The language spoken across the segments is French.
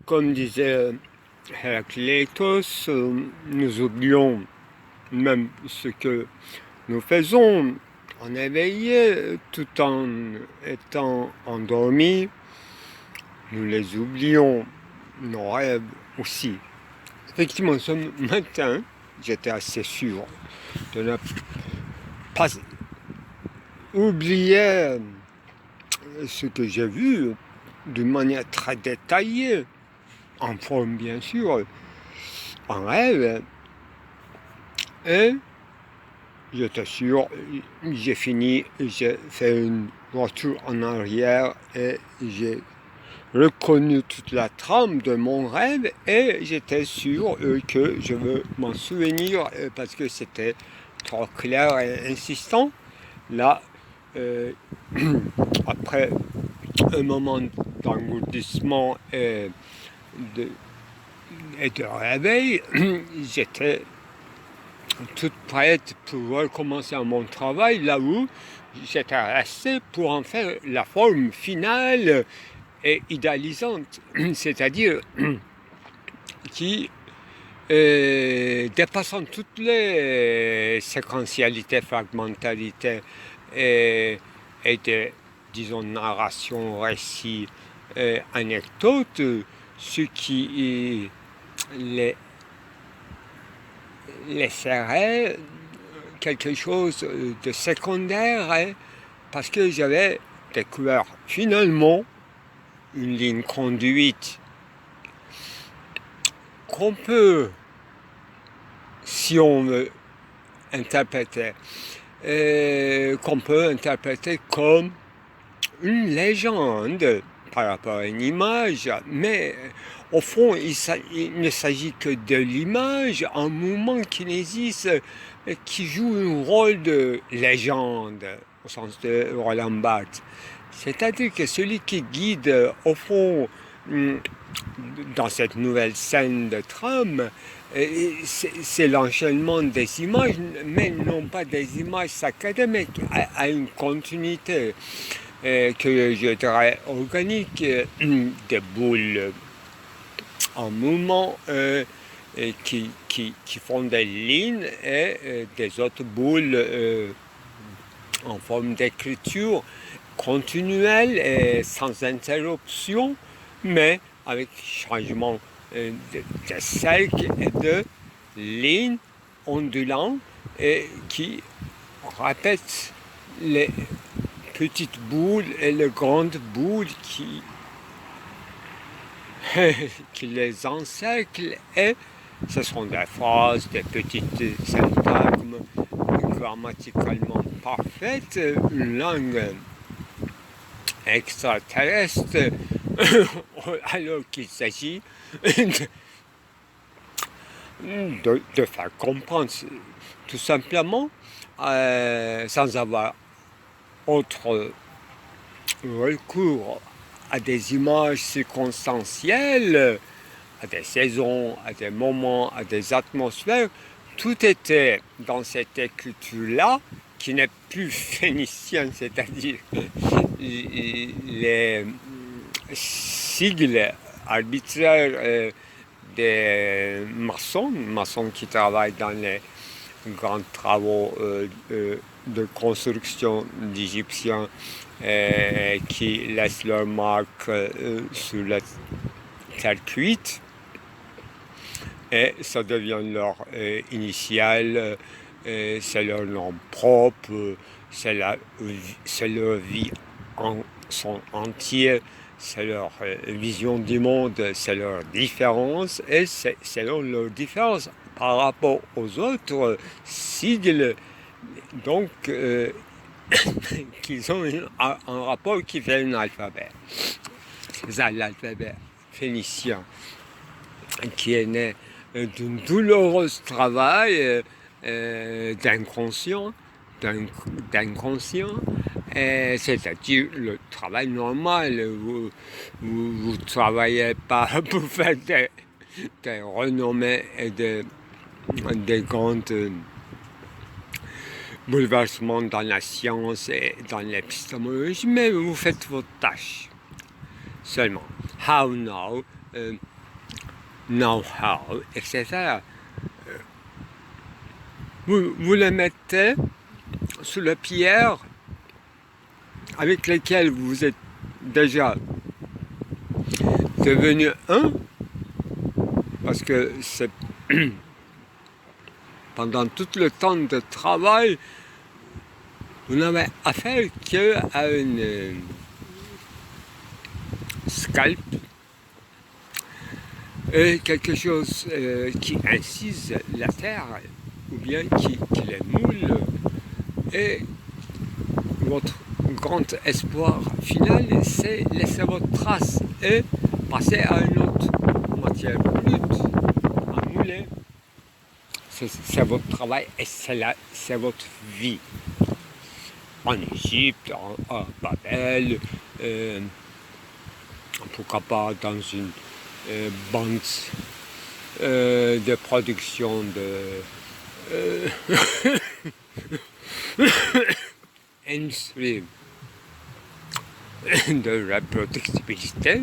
comme disait Héraclitos, nous oublions même ce que nous faisons en éveillé tout en étant endormis. Nous les oublions, nos rêves aussi. Effectivement, ce matin, j'étais assez sûr de ne pas oublier ce que j'ai vu d'une manière très détaillée, en forme bien sûr, en rêve. Et j'étais sûr, j'ai fini, j'ai fait une voiture en arrière et j'ai reconnu toute la trame de mon rêve et j'étais sûr que je veux m'en souvenir parce que c'était trop clair et insistant. Là, après un moment d'engourdissement et de réveil, j'étais toute prête pour recommencer mon travail là où j'étais resté pour en faire la forme finale et idéalisante, c'est-à-dire qui dépassant toutes les séquentialités, fragmentarités et des, disons, narrations, récits, anecdotes, ce qui laisserait quelque chose de secondaire, hein, parce que j'avais découvert finalement une ligne conduite qu'on peut, si on veut, interpréter, qu'on peut interpréter comme une légende par rapport à une image, mais au fond, il ne s'agit que de l'image, un mouvement kinésiste qui joue un rôle de légende, au sens de Roland Barthes. C'est-à-dire que celui qui guide, au fond, dans cette nouvelle scène de trame, c'est l'enchaînement des images, mais non pas des images saccadées, mais à une continuité que je dirais organique, des boules en mouvement qui font des lignes et des autres boules en forme d'écriture continuelle et sans interruption, mais avec changement de cercles et de lignes ondulantes et qui répètent les petites boules et les grandes boules qui les encerclent, et ce sont des phrases, des petites syntagmes grammaticalement parfaites, une langue extraterrestre, alors qu'il s'agit de faire comprendre tout simplement sans avoir autre recours à des images circonstancielles, à des saisons, à des moments, à des atmosphères. Tout était dans cette écriture-là, qui n'est plus phénicienne, c'est-à-dire les sigles arbitraires des maçons qui travaillent dans les grands travaux de construction d'Égyptiens qui laissent leur marque sur la terre cuite, et ça devient leur initiale, c'est leur nom propre, c'est leur vie en son entier, c'est leur vision du monde, c'est leur différence, et c'est selon leur différence par rapport aux autres sigles, donc qu'ils ont un rapport qui fait un alphabet. C'est l'alphabet phénicien qui est né d'un douloureux travail d'inconscient, c'est-à-dire le travail normal. Vous ne travaillez pas pour faire des renommées et des grands bouleversements dans la science et dans l'épistémologie, mais vous faites votre tâche seulement. How now? know-how, etc. Vous le mettez sous la pierre avec lesquelles vous êtes déjà devenu un, parce que c'est pendant tout le temps de travail, vous n'avez affaire qu'à une scalp, quelque chose qui incise la terre, ou bien qui les moule, et votre grand espoir final, c'est laisser votre trace et passer à une autre matière brute à mouler. C'est votre travail et c'est votre vie. En Égypte, à Babel, pourquoi pas dans une bande de production de industrie de reproductibilité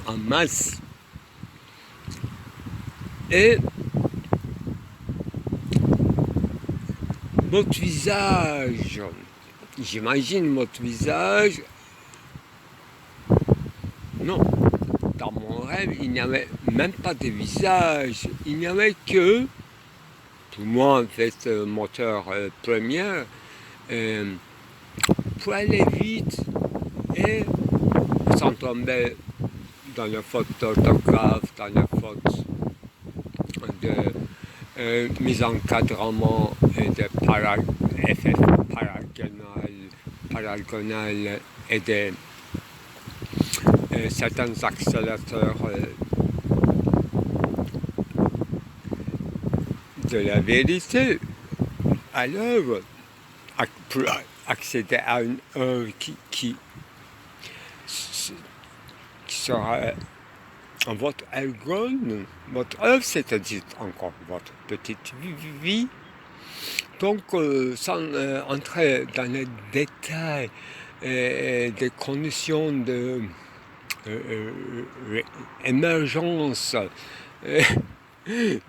en masse. Et votre visage, j'imagine votre visage, non, dans mon rêve, il n'y avait même pas de visage, il n'y avait que, pour moi en fait, moteur premier, pour aller vite et sans tomber dans la faute d'orthographe, dans la faute de mise en encadrement de effets paragonal et de certains accélérateurs de la vérité à l'œuvre pour accéder à une œuvre qui sera votre ergon, votre œuvre, c'est-à-dire encore votre petite vie. Donc, sans entrer dans les détails des conditions de émergence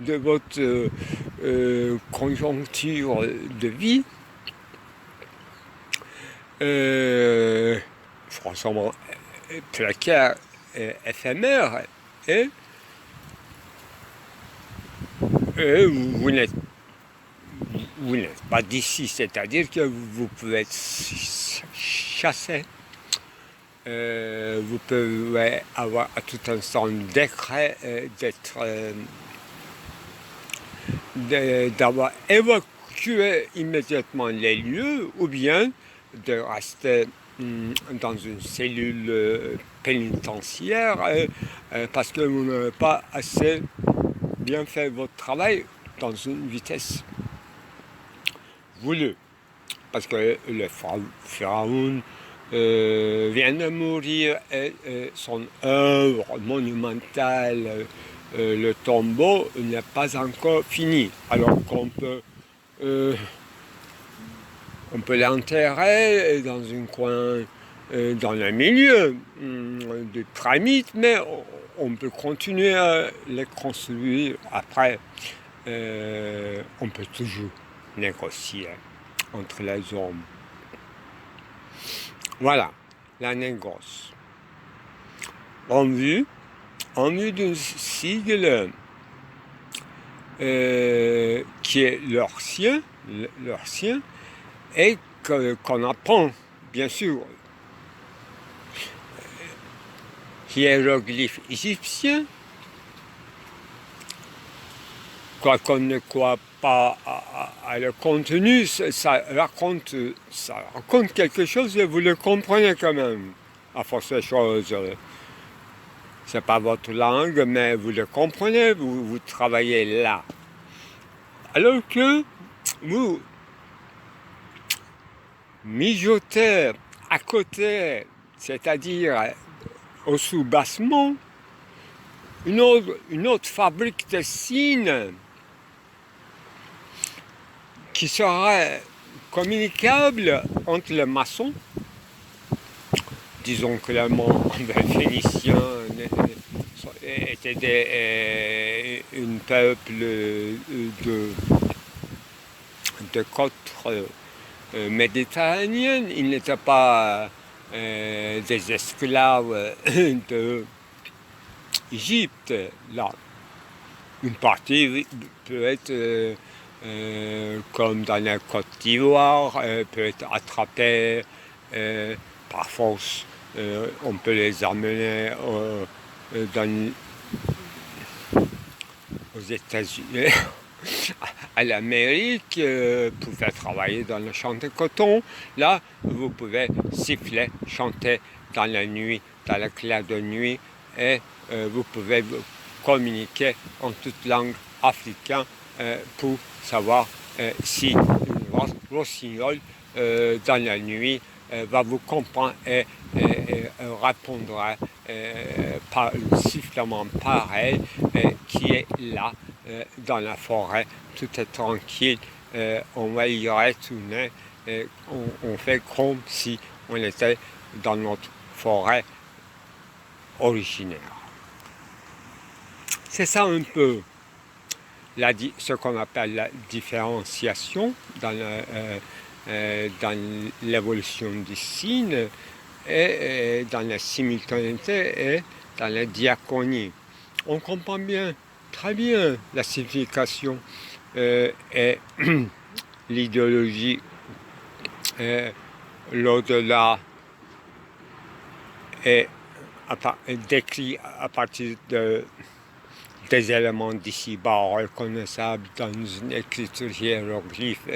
de votre conjoncture de vie, franchement précaire et éphémère, et vous n'êtes pas d'ici, c'est-à-dire que vous pouvez être chassé. Vous pouvez avoir à tout instant décret d'avoir évacué immédiatement les lieux, ou bien de rester dans une cellule pénitentiaire parce que vous n'avez pas assez bien fait votre travail dans une vitesse voulue. Parce que le pharaon vient de mourir et son œuvre monumentale, le tombeau, n'est pas encore fini. Alors qu'on peut l'enterrer dans un coin, dans le milieu des pyramides, mais on peut continuer à les construire. Après, on peut toujours négocier entre les hommes. Voilà, la négoce. En vue d'un sigle qui est leur sien, et qu'on apprend, bien sûr, hiéroglyphes égyptiens, quoi qu'on ne croit pas à le contenu, ça raconte quelque chose et vous le comprenez quand même, à force de choses. C'est pas votre langue, mais vous le comprenez, vous travaillez là. Alors que vous mijotez à côté, c'est-à-dire au sous-bassement, une autre fabrique de signes qui serait communicable entre les maçons, disons clairement les Phéniciens était un peuple de côte méditerranéenne. Ils n'étaient pas des esclaves d'Égypte. Là, une partie peut être comme dans la Côte d'Ivoire, peut être attrapée par force. On peut les amener aux États-Unis, à l'Amérique, pour faire travailler dans le champ de coton. Là, vous pouvez siffler, chanter dans la nuit, dans la claire de nuit, et vous pouvez communiquer en toute langue africaine pour savoir si une rossignol dans la nuit va vous comprendre et répondra par le sifflement pareil qui est là dans la forêt. Tout est tranquille, on va y retourner, on fait comme si on était dans notre forêt originaire. C'est ça un peu ce qu'on appelle la différenciation dans l'évolution du signe et dans la simultanéité et dans la diaconie. On comprend bien, très bien la signification et l'idéologie, l'au-delà est décrit à partir des éléments d'ici-bas reconnaissables dans une écriture hiéroglyphe.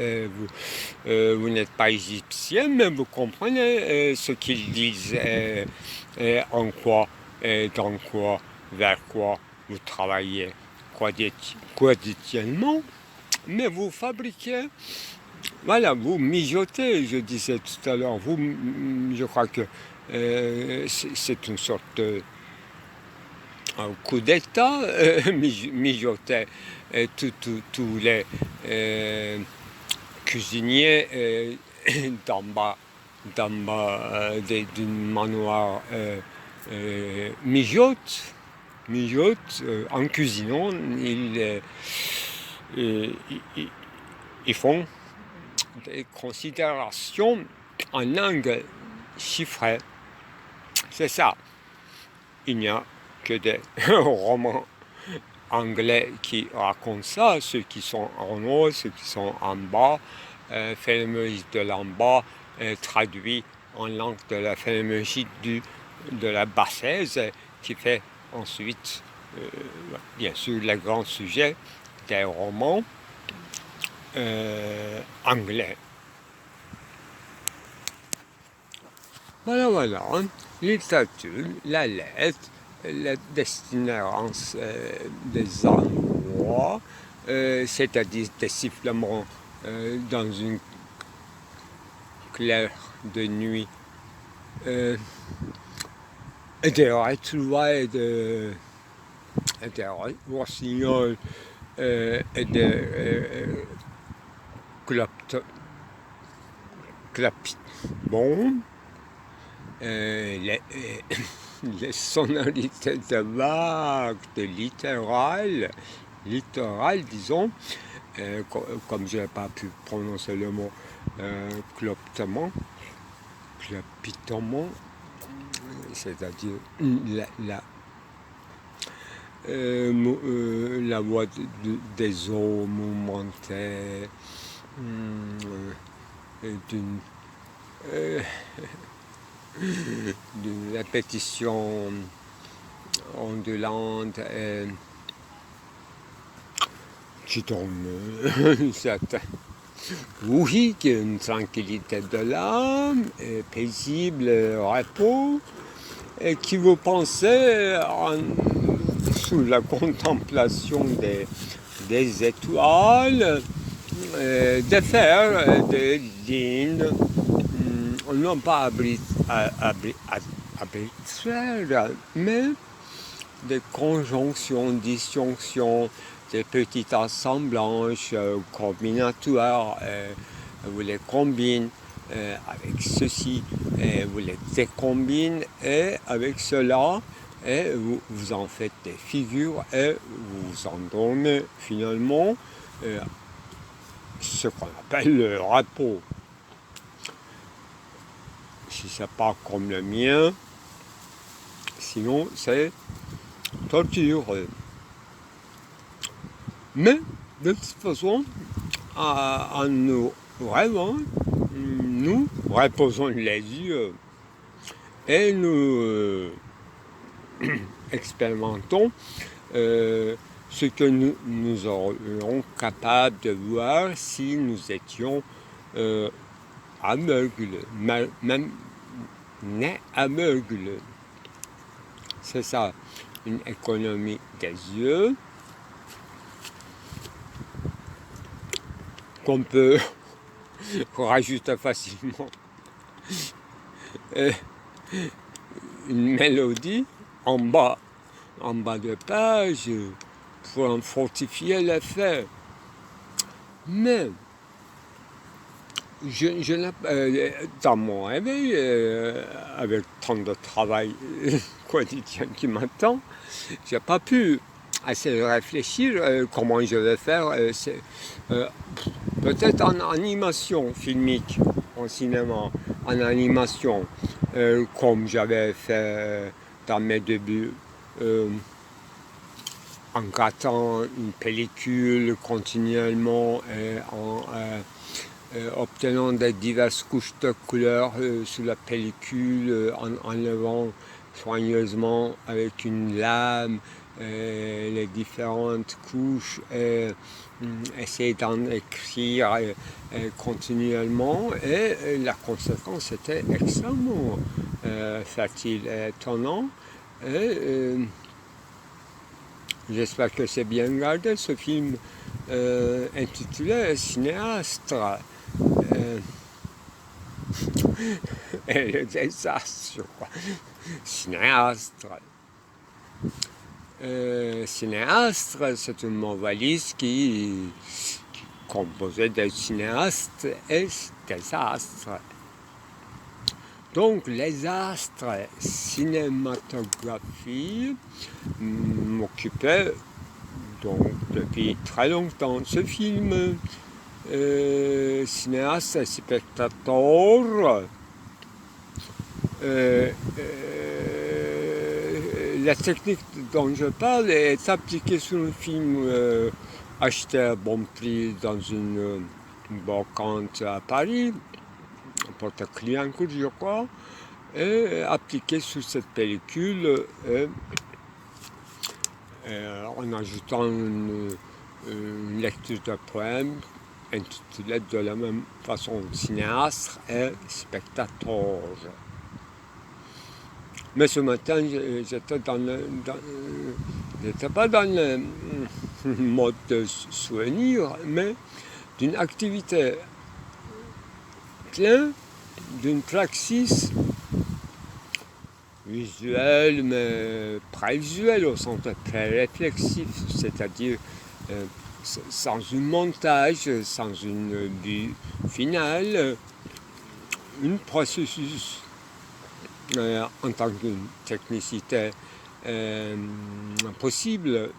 Vous n'êtes pas égyptien, mais vous comprenez ce qu'ils disent, en quoi, dans quoi, vers quoi vous travaillez quotidiennement, mais vous fabriquez. Voilà, vous mijotez, je disais tout à l'heure. Je crois que c'est une sorte de coup d'État, mijoter tous les cuisiniers d'en bas d'une manoir mijotent en cuisinant, ils font des considérations en langue chiffrée. C'est ça. Il n'y a que des romans anglais qui racontent ça, ceux qui sont en haut, ceux qui sont en bas, phénoménologie de l'en bas, traduit en langue de la phénoménologie de la bassaise, qui fait ensuite, bien sûr, le grand sujet des romans anglais. Voilà, hein. Littérature, la lettre, la destinance des endroits, c'est-à-dire des sifflements dans une claire de nuit, et des retrouvailles des rossignols et des clapitons. Les sonorités de vagues, de littoral, disons, comme je n'ai pas pu prononcer le mot clapitement, c'est-à-dire la voix des eaux mouvementées, d'une répétition ondulante qui donne oui, une tranquillité de l'âme, paisible repos, et qui vous pensez sous la contemplation des étoiles, de faire des lignes, non pas arbitraires, mais des conjonctions, disjonctions, des petites assemblages combinatoires. Vous les combinez avec ceci, vous les décombinez, et avec cela, et vous en faites des figures et vous en donnez finalement ce qu'on appelle le repos. Si c'est pas comme le mien, sinon c'est torture. Mais de toute façon, en nous rêvant, nous reposons les yeux et nous expérimentons ce que nous aurions capable de voir si nous étions aveugles, même nés aveugles. C'est ça, une économie des yeux qu'on peut rajouter facilement une mélodie en bas de page pour en fortifier l'effet. Mais dans mon réveil, avec tant de travail quotidien qui m'attend, je n'ai pas pu assez réfléchir comment je vais faire. Peut-être en animation filmique, en cinéma, en animation, comme j'avais fait dans mes débuts, en grattant une pellicule continuellement et en obtenant des diverses couches de couleurs sur la pellicule, en enlevant soigneusement avec une lame les différentes couches, essayer d'en écrire continuellement, et la conséquence était extrêmement fertile et étonnant. J'espère que c'est bien gardé, ce film intitulé Cinéaste. Et le désastre, je crois. Cinéaste. Cinéaste, c'est une mot valise qui composait des cinéastes et des astres. Donc les astres cinématographiques m'occupaient donc depuis très longtemps. Ce film, cinéaste et spectateur, la technique dont je parle est appliquée sur un film acheté à bon prix dans une brocante à Paris, porte-clientèle je crois, et appliquée sur cette pellicule en ajoutant une lecture de poème intitulée de la même façon cinéaste et spectateur. Mais ce matin, j'étais pas dans le mode de souvenir, mais d'une activité pleine, d'une praxis visuelle, mais pré-visuelle au sens pré-réflexif, c'est-à-dire sans un montage, sans une vue finale, un processus en tant qu'une technicité possible,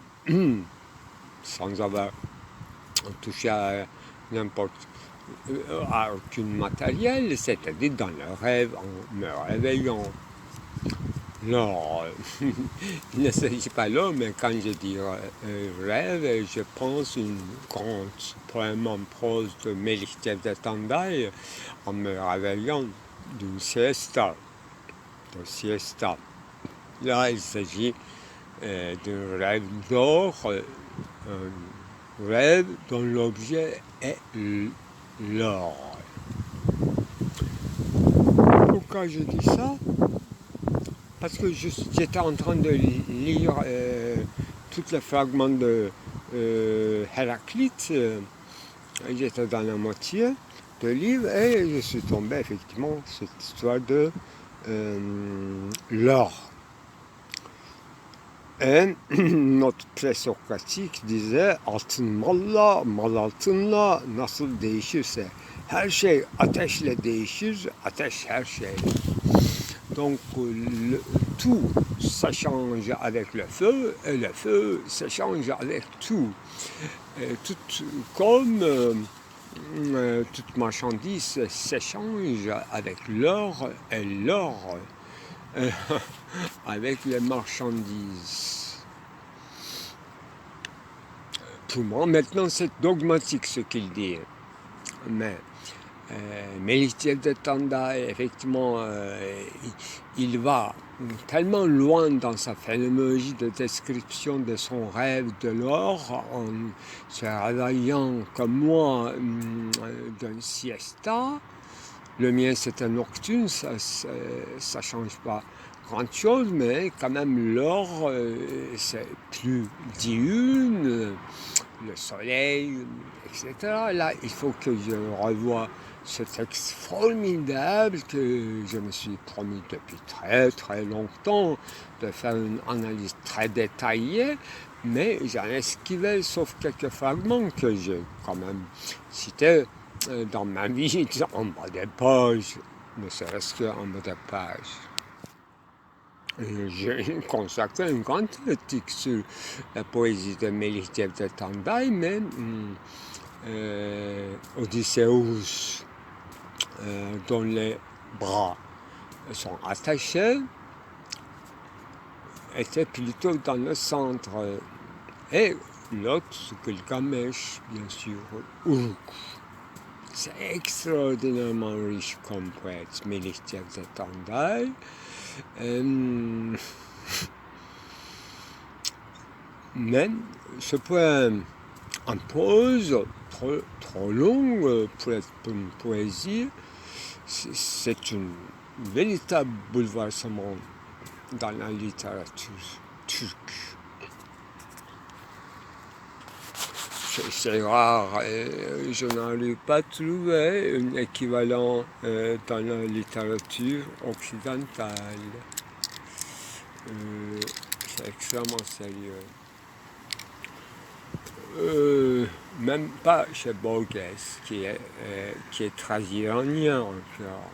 sans avoir touché à aucun matériel, c'est-à-dire dans le rêve, en me réveillant. Non, il ne s'agit pas là, mais quand je dis rêve, je pense une grande poème en prose de Mélistive de Tandai en me réveillant d'une siesta. Là, il s'agit d'un rêve d'or, un rêve dont l'objet est l'or. Pourquoi je dis ça? Parce que j'étais en train de lire tous les fragments de Héraclite. J'étais dans la moitié du livre et je suis tombé effectivement sur cette histoire de l'or. Et notre présocratique disait altın malla, mal altınla nasıl değişirse. Her şey ateşle değişir, ateş her şey. Donc tout s'échange avec le feu, et le feu s'échange avec tout. Tout comme toute marchandise s'échange avec l'or et l'or avec les marchandises. Pour moi, maintenant, c'est dogmatique ce qu'il dit. Mais Melitjev de Tandai, effectivement, il va tellement loin dans sa phénoménologie de description de son rêve de l'or, en se réveillant comme moi d'un siesta. Le mien c'est un nocturne, ça ne change pas grand-chose, mais quand même l'or c'est plus diurne, le soleil, etc. Là, il faut que je revoie ce texte formidable que je me suis promis depuis très très longtemps de faire une analyse très détaillée, mais j'en ai esquivé sauf quelques fragments que j'ai quand même cités dans ma vie en bas des pages, ne serait-ce qu'en bas des pages. J'ai consacré un grand article sur la poésie de Melitjev de Tandai, mais Odysseus, dont les bras sont attachés, était plutôt dans le centre. Et l'autre, Gilgamesh, bien sûr, Uruk. C'est extraordinairement riche comme poète, Melitjev de Tandai. Mais ce poème en prose, trop long pour être une poésie, c'est un véritable bouleversement dans la littérature turque. C'est rare, je n'arrive pas à trouver un équivalent dans la littérature occidentale. C'est extrêmement sérieux. Même pas chez Borges, qui est très iranien encore.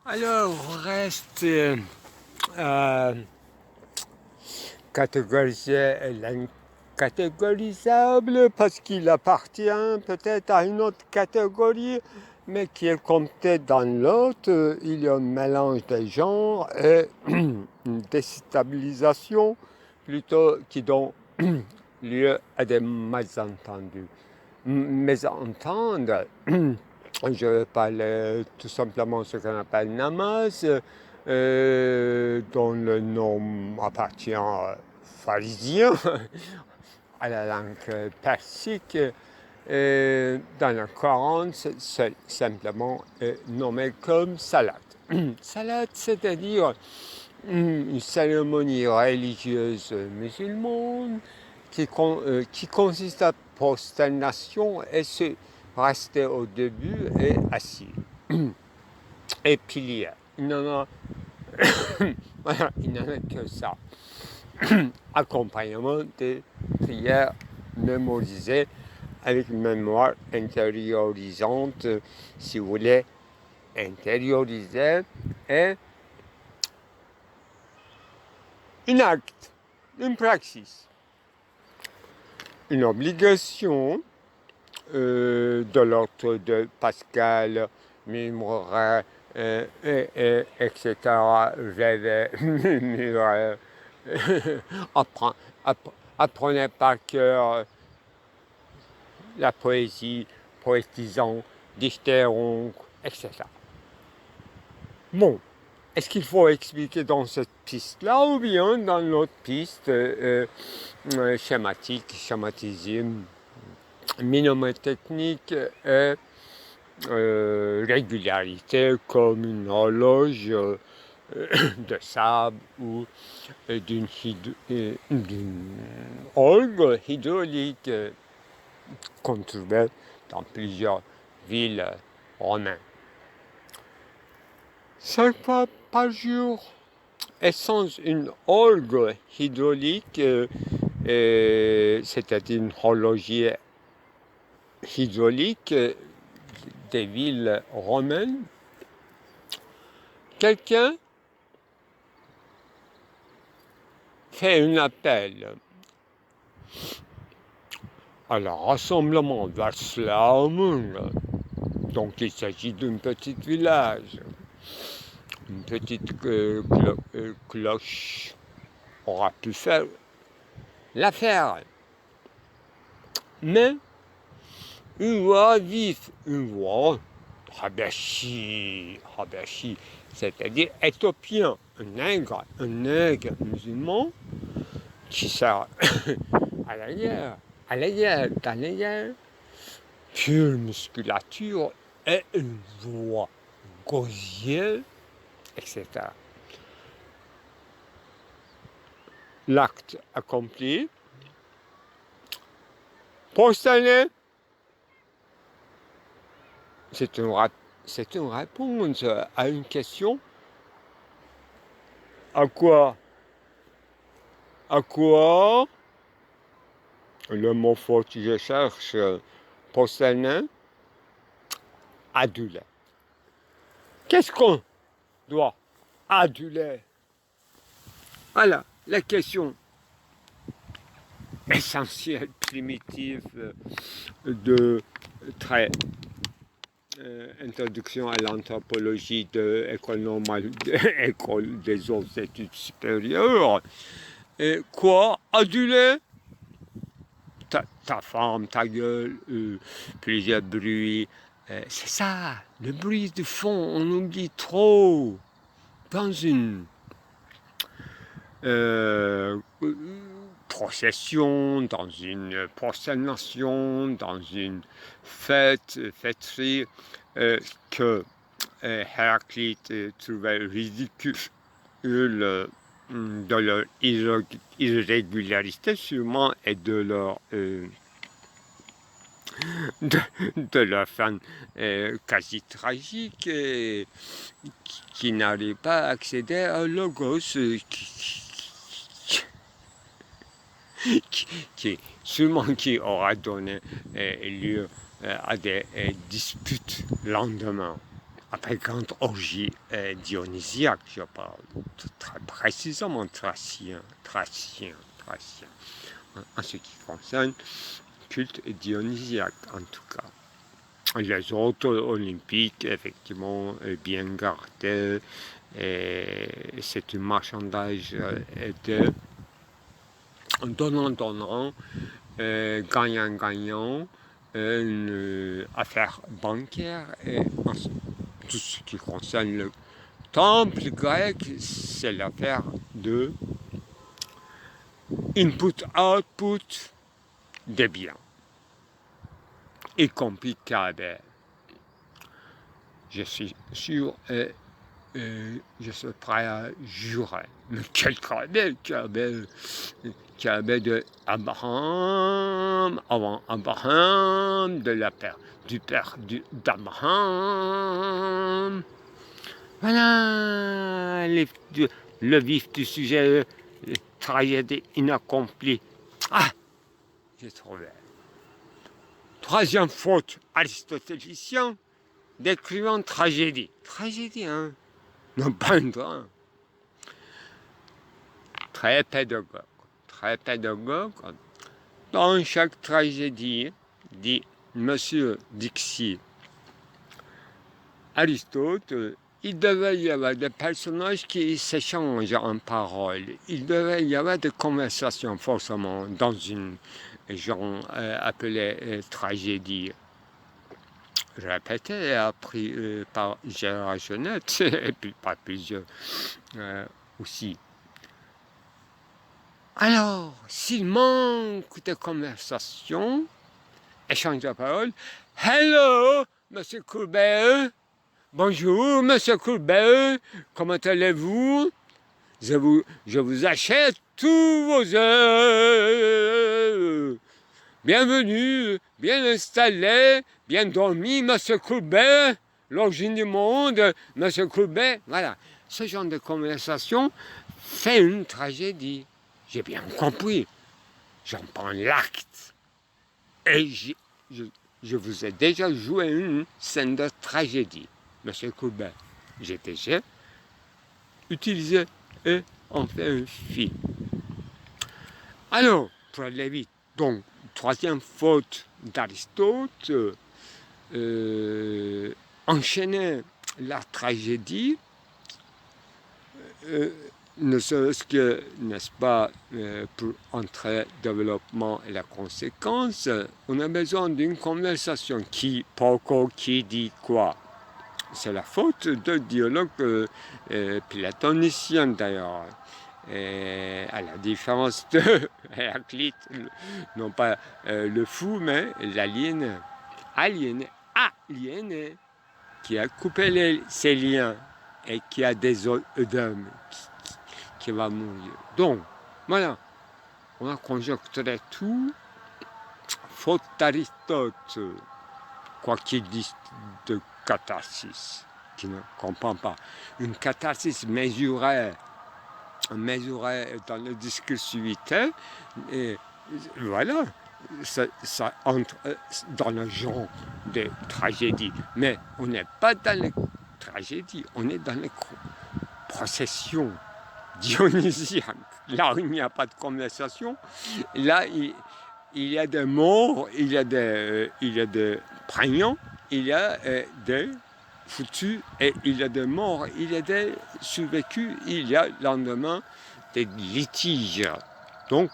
Alors, reste catégoriser l'incatégorisable parce qu'il appartient peut-être à une autre catégorie, mais qui est compté dans l'autre. Il y a un mélange des genres et une déstabilisation plutôt qui donne lieu à des malentendus. Mésentendre, je vais parler tout simplement de ce qu'on appelle Namas, dont le nom appartient pharisien, à la langue persique. Dans le Coran, c'est simplement nommé comme salat. Salat, c'est-à-dire une cérémonie religieuse musulmane qui consiste à prosternation et se rester au début et assis. Et pilier. Il n'en a que ça. Accompagnement des prières mémorisées avec une mémoire intériorisante, si vous voulez, intériorisée, et un acte, une praxis, une obligation de l'ordre de Pascal, Mimre, etc. J'avais Muret, apprenez par cœur la poésie, poétisant, diphtéron, etc. Bon, est-ce qu'il faut expliquer dans cette piste-là ou bien dans l'autre piste schématique, schématisée, mnémotechnique et régularité comme une horloge de sable ou d'une orgue hydraulique qu'on trouvait dans plusieurs villes romaines. 5 fois par jour, et sans une orgue hydraulique, c'est-à-dire une horloger hydraulique des villes romaines, quelqu'un fait un appel à un rassemblement vers Slamung. Donc il s'agit d'un petit village, une petite cloche aura pu faire l'affaire. Mais une voix vive, une voix Habashi, c'est-à-dire éthiopien, un nègre musulman qui sert à la guerre, dans la guerre, pure musculature et une voix gausienne, etc. L'acte accompli, Postalin, c'est une réponse à une question. À quoi le mot fort que je cherche, Postalin, aduler. Qu'est-ce qu'on doit aduler? Voilà la question essentielle, primitive de très introduction à l'anthropologie de l'école normale, école des autres études supérieures. Et quoi? Aduler ta femme, ta gueule, plusieurs bruits. C'est ça, le bruit de fond, on oublie trop. Dans une procession, dans une prosternation, dans une fêterie, que Héraclite trouvait ridicule de leur irrégularité sûrement et de leur fin quasi tragique qui n'arrive pas à accéder à Logos qui aura donné lieu à des disputes le lendemain. Après grande orgie dionysiaque, je parle très précisément thracien, en ce qui concerne culte dionysiaque en tout cas. Les autres olympiques, effectivement, bien gardés, c'est un marchandage de donnant, gagnant, une affaire bancaire et tout ce qui concerne le temple grec, c'est l'affaire de input-output des biens, y compris Kaaba. Je suis sûr et je suis prêt à jurer. Mais quel Kaaba de Abraham, avant Abraham, du père d'Abraham. Voilà le vif du sujet, tragédie inaccomplie. Ah, j'ai trouvé. Troisième faute aristotélicienne, décrivant tragédie. Tragédie, hein? Non, pas un drame. Très pédagogue. Dans chaque tragédie, dit Monsieur Dixit, Aristote, il devait y avoir des personnages qui s'échangent en paroles. Il devait y avoir des conversations forcément dans une genre appelée tragédie. Répété et appris par Gérard Genette et puis par plusieurs aussi. Alors, s'il manque de conversation, échange de paroles, hello, Monsieur Courbet, bonjour, Monsieur Courbet, comment allez-vous? Je vous achète tous vos œufs. Bienvenue, bien installé, bien dormi, Monsieur Courbet, l'origine du monde, Monsieur Courbet. Voilà, ce genre de conversation fait une tragédie. J'ai bien compris. J'en prends l'acte. Et je vous ai déjà joué une scène de tragédie. Monsieur Courbet, j'ai déjà utilisé et en fait un film. Alors, pour aller vite, donc, troisième faute d'Aristote, enchaîner la tragédie, ne serait-ce que, n'est-ce pas, pour entrer développement et la conséquence, on a besoin d'une conversation qui, pourquoi, qui dit quoi. C'est la faute de dialogue platonicien d'ailleurs. Et à la différence de Héraclite, non pas le fou, mais l'aliéné, aliéné, qui a coupé ses liens et qui a des œdèmes, qui va mourir. Donc, voilà, on a conjecturé tout, faute d'Aristote, quoi qu'il dise de catharsis, qui ne comprend pas. Une catharsis mesurée dans le discursivité, et voilà, ça entre dans le genre de tragédie. Mais on n'est pas dans les tragédies, on est dans les processions dionysiaques. Là où il n'y a pas de conversation, là il y a des morts, il y a des prégnants, il y a des foutus, et il y a des morts, il y a des survécus, il y a le lendemain des litiges. Donc,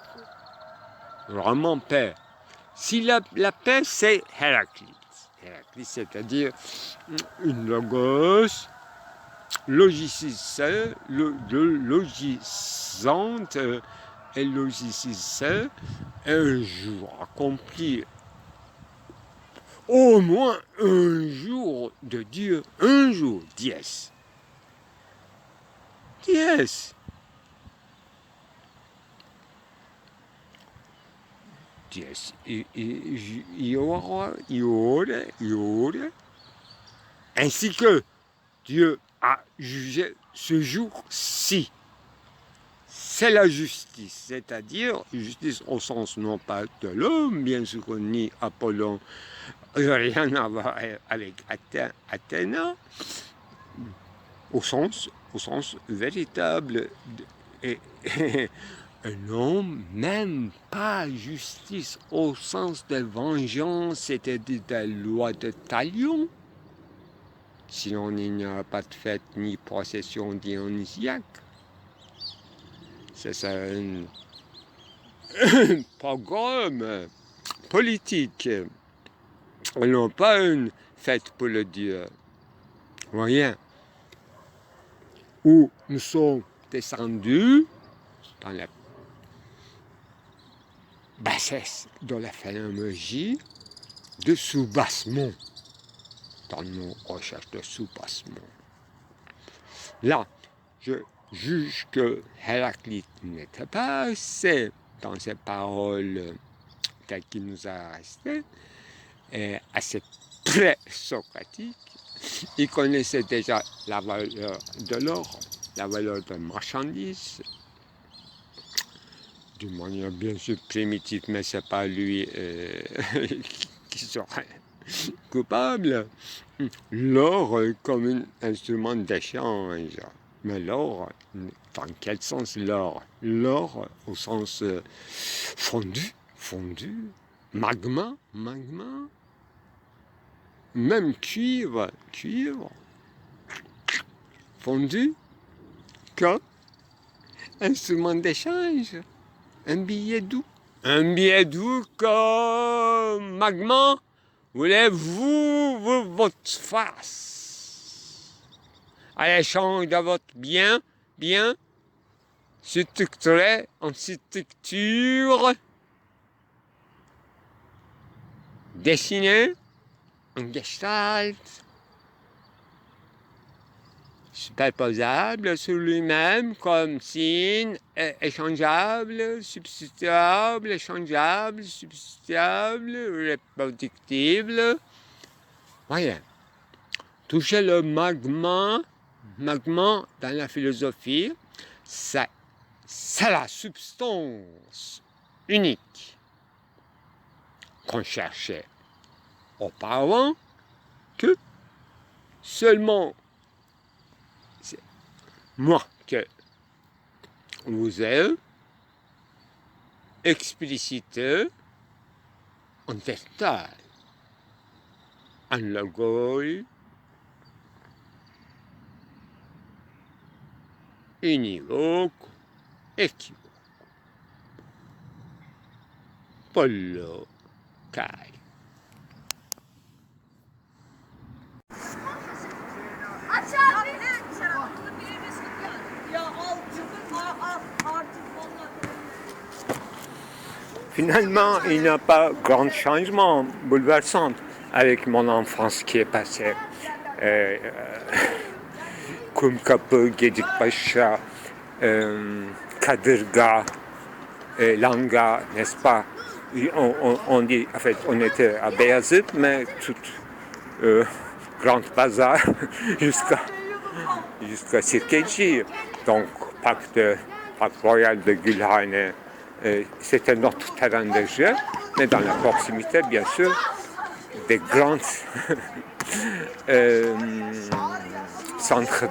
vraiment paix. Si la paix, c'est Héraclite. Héraclite, c'est-à-dire une logos, logicisée, logisante et logicisée, un jour accompli, au moins un jour de Dieu, un jour, dies. Dies. Dies. Il y aurait, ainsi que Dieu a jugé ce jour-ci. C'est la justice, c'est-à-dire justice au sens non pas de l'homme, bien sûr, ni Apollon, rien à voir avec Athéna, au sens véritable. Et non, même pas justice au sens de vengeance, c'est-à-dire de la loi de Talion. Sinon, il n'y aura pas de fête ni procession dionysiaque. C'est ça, un programme politique. Non pas une fête pour le Dieu. Rien. Où nous sommes descendus dans la bassesse de la phénoménologie de soubassement, dans nos recherches de soubassement. Là, je juge que Héraclite n'était pas assez dans ses paroles telles qu'il nous a resté, et assez pré-socratique. Il connaissait déjà la valeur de l'or, la valeur de marchandise, d'une manière bien sûr primitive, mais ce n'est pas lui qui serait coupable. L'or comme un instrument d'échange. Mais l'or, dans quel sens l'or? L'or au sens fondu, magma, même cuivre, fondu, comme instrument d'échange, un billet doux. Un billet doux comme magma, voulez-vous votre face à l'échange de votre bien structuré en structure dessinée en gestalt superposable sur lui-même comme signe échangeable, substituable, reproductible. Voyez, toucher le magma dans la philosophie, c'est la substance unique qu'on cherchait. auparavant que seulement c'est moi que vous ai explicité en détail, en orgueil univoque, équivoque. Pollo Kai. Finalement, il n'y a pas grand changement bouleversant avec mon enfance qui est passée. Kumkapı, Gedikpaşa, Kadırga, Langa, n'est-ce pas? On dit, en fait, on était à Beyazıt, mais tout Grand Bazar jusqu'à Sirkeci. Donc, Parc Royal de Gülhane, c'était notre terrain de jeu, mais dans la proximité, bien sûr, des grands centres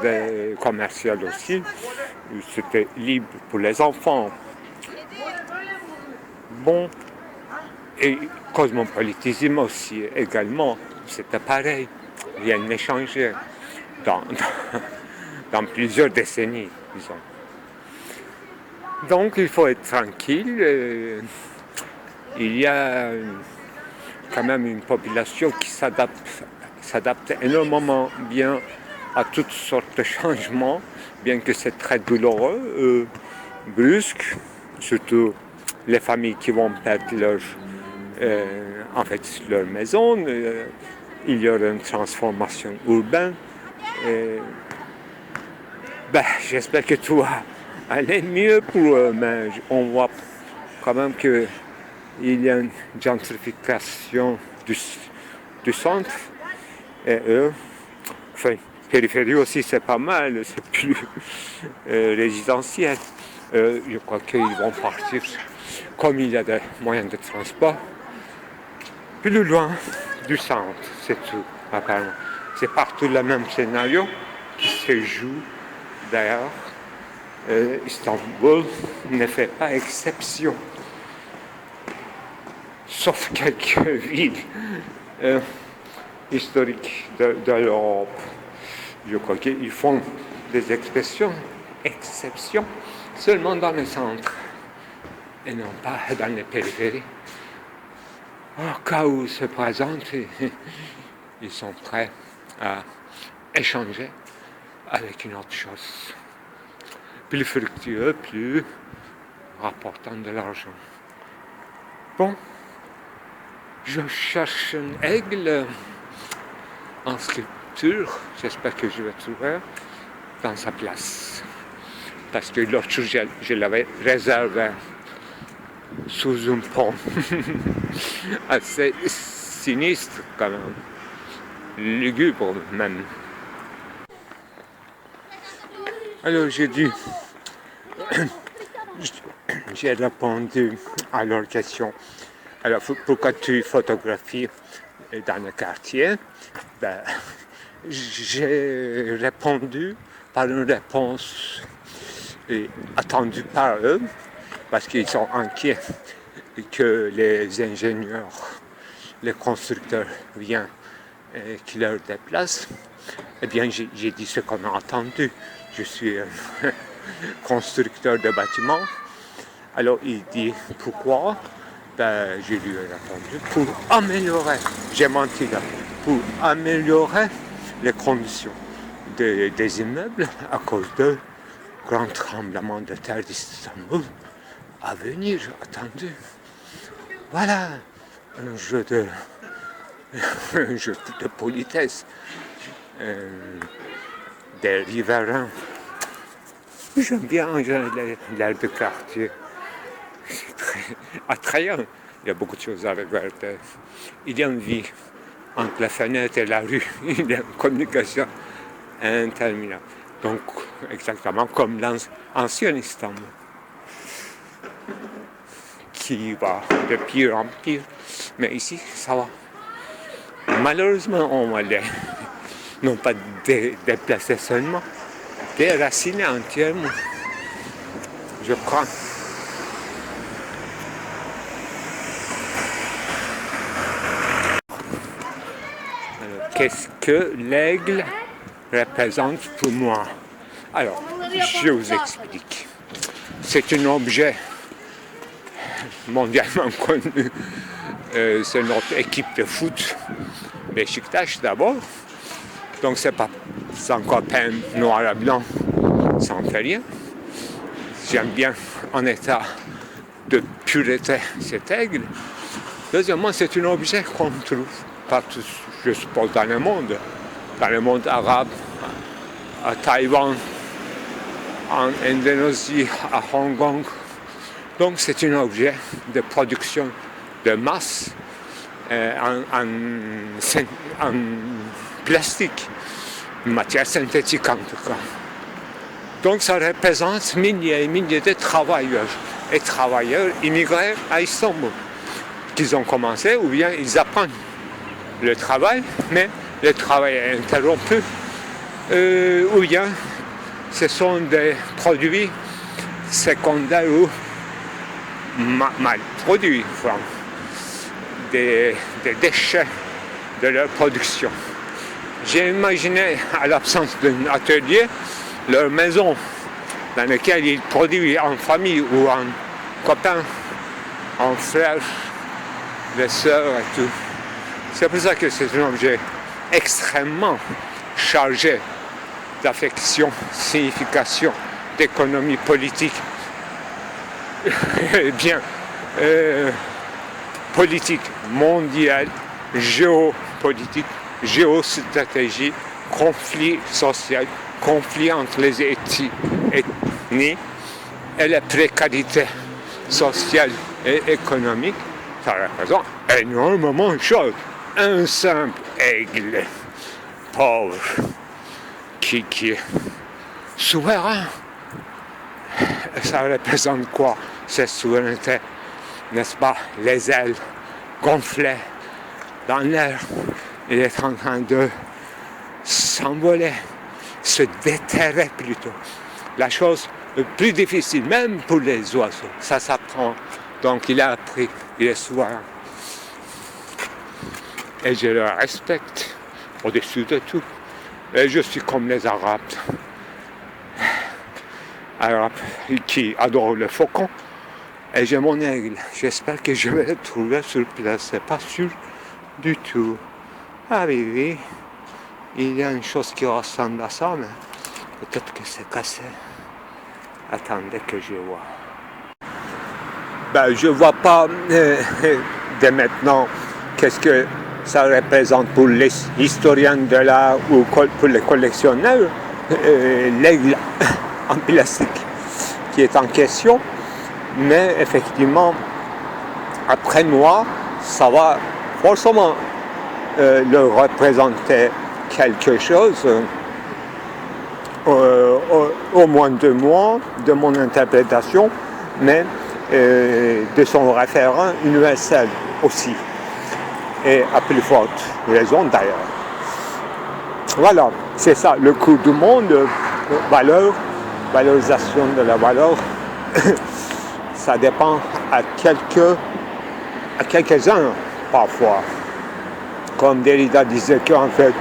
commerciaux aussi. C'était libre pour les enfants. Bon, et cosmopolitisme aussi, également, c'était pareil. Rien n'a changé dans plusieurs décennies, disons. Donc, il faut être tranquille. Il y a quand même une population qui s'adapte énormément bien à toutes sortes de changements, bien que c'est très douloureux, brusque, surtout les familles qui vont perdre leur maison. Il y aura une transformation urbaine. J'espère que tout va aller mieux pour eux, mais on voit quand même qu'il y a une gentrification du centre. Et eux, périphérie aussi, c'est pas mal, c'est plus résidentiel. Je crois qu'ils vont partir, comme il y a des moyens de transport, plus loin du centre, c'est tout, apparemment. C'est partout le même scénario qui se joue. D'ailleurs, Istanbul ne fait pas exception, sauf quelques villes historiques de l'Europe. Je crois qu'ils font des exceptions seulement dans le centre et non pas dans les périphéries. Au cas où se présentent, ils sont prêts à échanger avec une autre chose, plus fructueux, plus rapportant de l'argent. Bon, je cherche un aigle en sculpture, j'espère que je vais trouver dans sa place. Parce que l'autre jour, je l'avais réservé sous un pont. Assez sinistre quand même, lugubre même. Alors j'ai répondu à leur question. Alors pourquoi tu photographies dans le quartier? J'ai répondu par une réponse attendue par eux, parce qu'ils sont inquiets que les ingénieurs, les constructeurs viennent et qu'ils leur déplacent. Eh bien, j'ai dit ce qu'on a entendu. Je suis constructeur de bâtiments. Alors, il dit pourquoi? Je lui ai répondu pour améliorer, j'ai menti là, pour améliorer les conditions des immeubles à cause de grands tremblements de terre d'Istanbul à venir, attendu. Voilà, un jeu de politesse. Des riverains. J'aime bien l'air de quartier. C'est très attrayant. Il y a beaucoup de choses à regarder. Il y a une vie entre la fenêtre et la rue. Il y a une communication interminable. Donc, exactement comme l'ancien Istanbul, qui va de pire en pire. Mais ici, ça va. malheureusement, on va les, non pas déplacer seulement, déraciner entièrement, je crois. Alors, qu'est-ce que l'aigle représente pour moi? Alors, je vous explique. C'est un objet mondialement connu. C'est notre équipe de foot, Beşiktaş d'abord. Donc c'est encore peint noir à blanc, ça ne fait rien. J'aime bien en état de pureté cet aigle. Deuxièmement, c'est un objet qu'on trouve partout, je suppose, dans le monde arabe, à Taïwan, en Indonésie, à Hong Kong. Donc c'est un objet de production de masse en plastique, une matière synthétique en tout cas. Donc ça représente milliers et milliers de travailleurs et travailleurs immigrés à Istanbul, qui ont commencé ou bien ils apprennent le travail, mais le travail est interrompu, ou bien ce sont des produits secondaires ou mal produits, des déchets de leur production. J'ai imaginé, à l'absence d'un atelier, leur maison dans laquelle ils produisent en famille ou en copains, en frères, les sœurs et tout. C'est pour ça que c'est un objet extrêmement chargé d'affection, signification, d'économie politique. Eh bien, politique mondiale, géopolitique, géostratégie, conflit social, conflit entre les ethnies et la précarité sociale et économique, ça représente énormément de choses. Un simple aigle pauvre qui est souverain, ça représente quoi, cette souveraineté? N'est-ce pas, les ailes gonflées dans l'air, il est en train de s'envoler, se déterrer plutôt. La chose plus difficile, même pour les oiseaux, ça s'apprend. Donc il a appris, il est souverain. Et je le respecte au-dessus de tout. Et je suis comme les Arabes qui adorent le faucon. Et j'ai mon aigle. J'espère que je vais le trouver sur place. C'est pas sûr du tout. Ah oui, il y a une chose qui ressemble à ça, mais peut-être que c'est cassé. Attendez que je vois. Je vois pas dès maintenant qu'est-ce que ça représente pour les historiens de l'art ou pour les collectionneurs, l'aigle en plastique qui est en question. Mais effectivement, après moi, ça va forcément leur représenter quelque chose, au moins de moi, de mon interprétation, mais de son référent universel aussi, et à plus forte raison d'ailleurs. Voilà, c'est ça, le cours du monde, valorisation de la valeur. Ça dépend à quelques-uns parfois. Comme Derrida disait qu'en fait,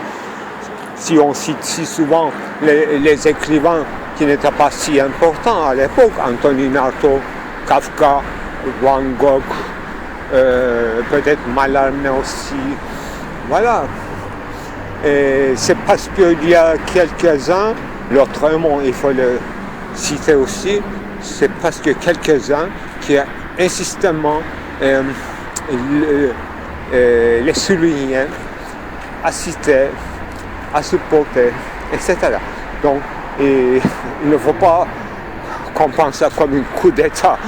si on cite si souvent les écrivains qui n'étaient pas si importants à l'époque, Antonin Artaud, Kafka, Van Gogh, peut-être Mallarmé aussi, voilà. Et c'est parce qu'il y a quelques-uns, l'autre mot, il faut le citer aussi, c'est parce que quelques-uns qui ont insistamment les soulignent, à citer, à supporter, etc. Donc, il ne faut pas qu'on pense ça comme un coup d'état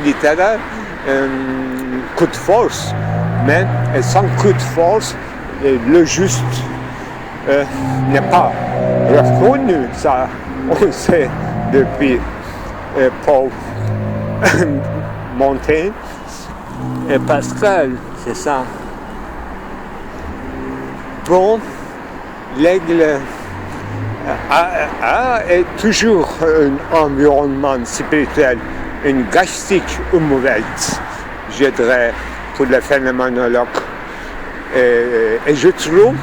littéraire, un coup de force, mais sans coup de force, le juste n'est pas reconnu. Ça, on le sait depuis Paul Montaigne et Pascal, c'est ça. bon, l'aigle est toujours un environnement spirituel, une geistige Umwelt, je dirais, pour le phénoménologue. Et je trouve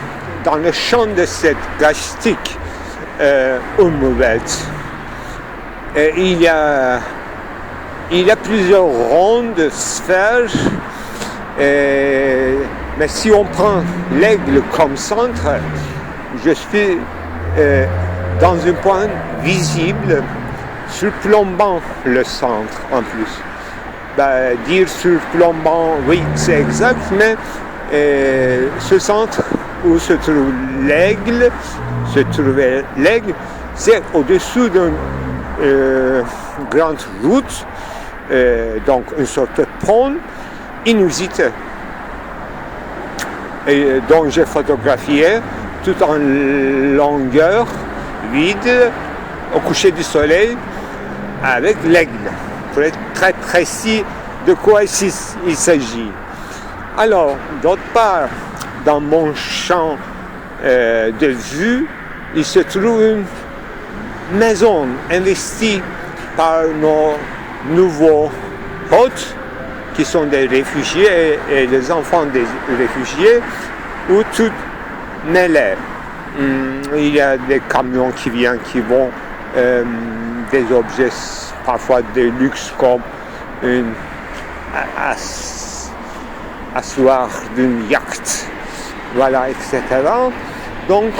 dans le champ de cette geistige Umwelt, il y a plusieurs rondes, sphères, mais si on prend l'aigle comme centre, je suis dans un point visible, surplombant le centre en plus. Dire surplombant, oui, c'est exact, mais ce centre où se trouve l'aigle, c'est au-dessous d'une grande route, donc une sorte de pont inusité, dont j'ai photographié tout en longueur, vide, au coucher du soleil, avec l'aigle, pour être très précis de quoi il s'agit. Alors, d'autre part, dans mon champ de vue, il se trouve une maison investie par nos nouveaux hôtes, qui sont des réfugiés et les enfants des réfugiés, où tout mêlé. Il y a des camions qui viennent, qui vont, des objets parfois de luxe comme une asseoir d'une yacht, voilà, etc. Donc,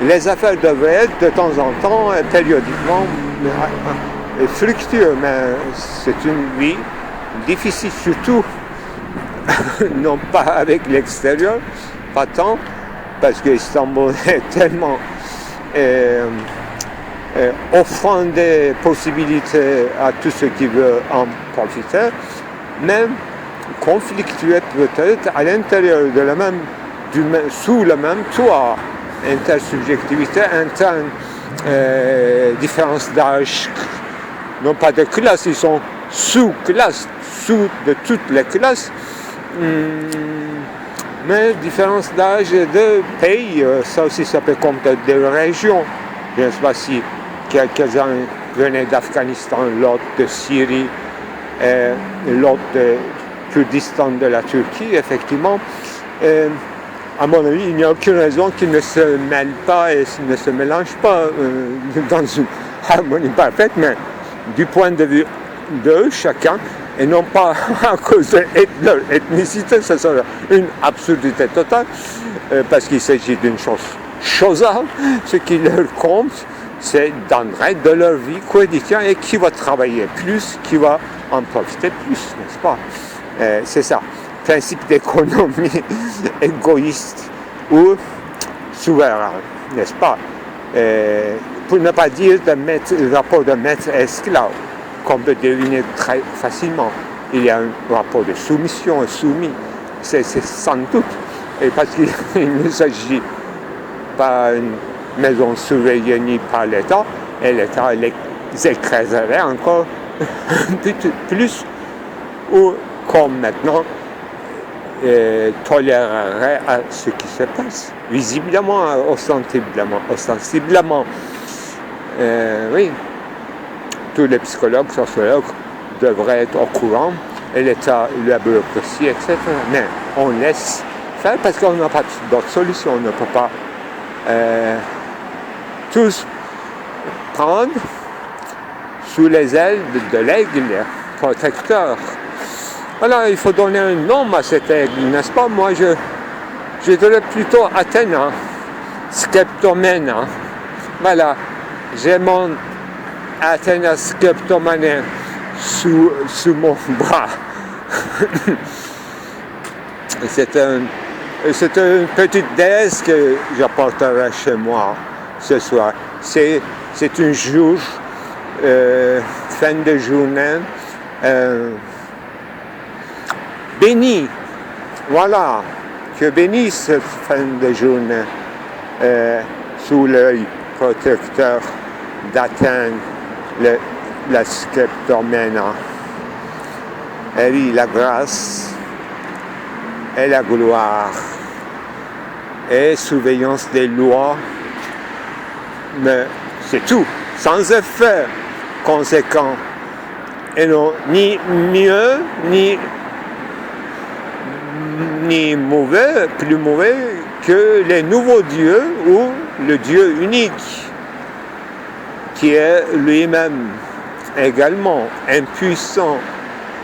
les affaires devraient être de temps en temps, périodiquement, fructueuses, mais c'est une vie difficile, surtout, non pas avec l'extérieur, pas tant, parce que Istanbul est tellement offrant des possibilités à tous ceux qui veulent en profiter, même conflictueux peut-être à l'intérieur de la même, sous le même toit, intersubjectivité interne, différence d'âge, non pas de classe, ils sont sous-classes, sous de toutes les classes, mais différence d'âge de pays, ça aussi ça peut compter de régions. Je ne sais pas si quelques-uns venaient d'Afghanistan, l'autre de Syrie, l'autre de Kurdistan de la Turquie, effectivement. À mon avis, il n'y a aucune raison qu'ils ne se mêlent pas et ne se mélangent pas dans une harmonie parfaite, mais du point de vue de chacun, et non pas à cause de leur ethnicité, ça serait une absurdité totale, parce qu'il s'agit d'une chose, ce qui leur compte, c'est d'entrer de leur vie quotidienne et qui va travailler plus, qui va en profiter plus, n'est-ce pas? C'est ça, principe d'économie égoïste ou souverain, n'est-ce pas? Pour ne pas dire le rapport de maître-esclave, qu'on peut deviner très facilement. Il y a un rapport de soumission et soumis, c'est sans doute, et parce qu'il ne s'agit pas d'une maison surveillée ni par l'État, et l'État les écraserait encore plus, ou comme maintenant, tolérerait à ce qui se passe, visiblement, ostensiblement. Oui, tous les psychologues, sociologues devraient être au courant, et l'État, la bureaucratie, etc. Mais on laisse faire parce qu'on n'a pas d'autre solution. On ne peut pas tous prendre sous les ailes de l'aigle protecteur. Alors, il faut donner un nom à cet aigle, n'est-ce pas? Moi, je dirais plutôt Athéna, Skeptomena. Voilà, j'ai mon Athéna Skeptomena sous mon bras. C'est une petite déesse que j'apporterai chez moi ce soir. C'est un jour, fin de journée, béni. Voilà, que bénisse cette fin de journée sous l'œil protecteur d'Athènes, la Skeptomena. Elle la grâce et la gloire et surveillance des lois, mais c'est tout, sans effet conséquent, et non ni mieux ni mauvais, plus mauvais que les nouveaux dieux ou le Dieu unique, qui est lui-même également impuissant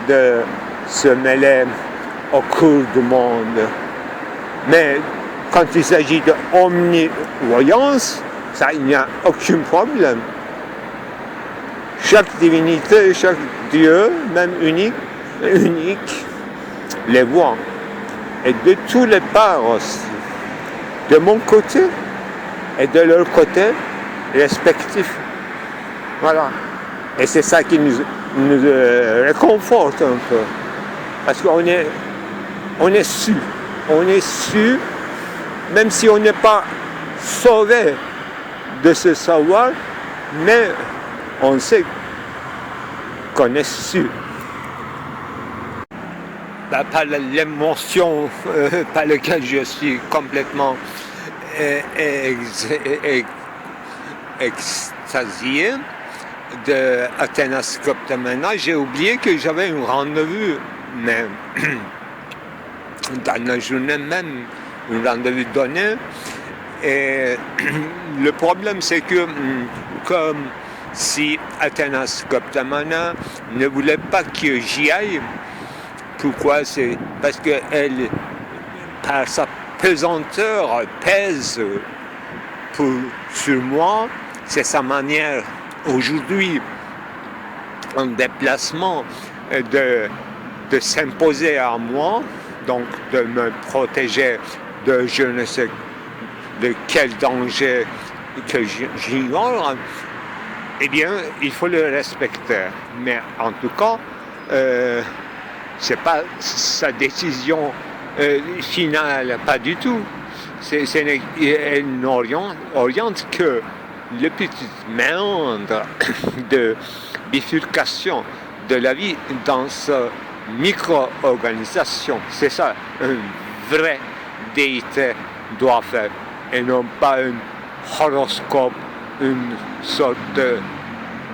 de se mêler au cours du monde. Mais quand il s'agit de omnivoyance, ça, il n'y a aucun problème. Chaque divinité, chaque Dieu, même unique, les voit. Et de tous les parts aussi. De mon côté et de leur côté respectif. Voilà. Et c'est ça qui nous réconforte un peu. Parce qu'on est su, même si on n'est pas sauvé de ce savoir, mais on sait qu'on est su. Par l'émotion par laquelle je suis complètement extasié de Athénas Coptomena, j'ai oublié que j'avais un rendez-vous, mais dans la journée même, un rendez-vous donné. Et le problème, c'est que comme si Athénas Coptomena ne voulait pas que j'y aille, pourquoi? C'est parce qu'elle, par sa pesanteur, pèse sur moi. C'est sa manière aujourd'hui, en déplacement, de s'imposer à moi, donc de me protéger de je ne sais de quel danger que j'ignore. Eh bien, il faut le respecter. Mais en tout cas, c'est pas sa décision finale, pas du tout. Elle n'oriente que le petit méandre de bifurcation de la vie dans cette micro-organisation. C'est ça, une vraie déité doit faire, et non pas un horoscope, une sorte de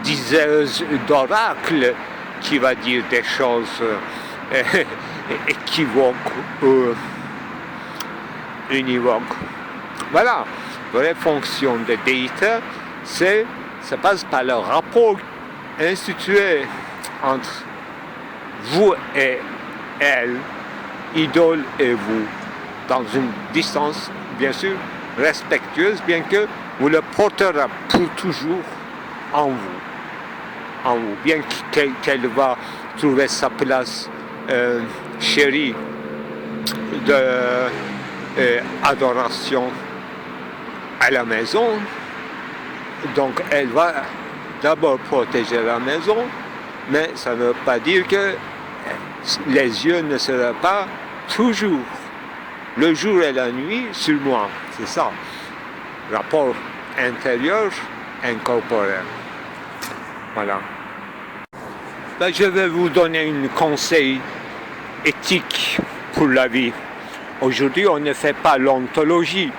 diseuse d'oracle qui va dire des choses équivoques ou univoques. Voilà, la vraie fonction de déité, ça passe par le rapport institué entre vous et elle, idole et vous, dans une distance, bien sûr, respectueuse, bien que vous le porterez pour toujours en vous, bien qu'elle va trouver sa place chérie de adoration à la maison. Donc elle va d'abord protéger la maison, mais ça ne veut pas dire que les yeux ne seront pas toujours, le jour et la nuit, sur moi. C'est ça, rapport intérieur incorporel. Voilà. Ben, je vais vous donner un conseil éthique pour la vie. Aujourd'hui, on ne fait pas l'ontologie.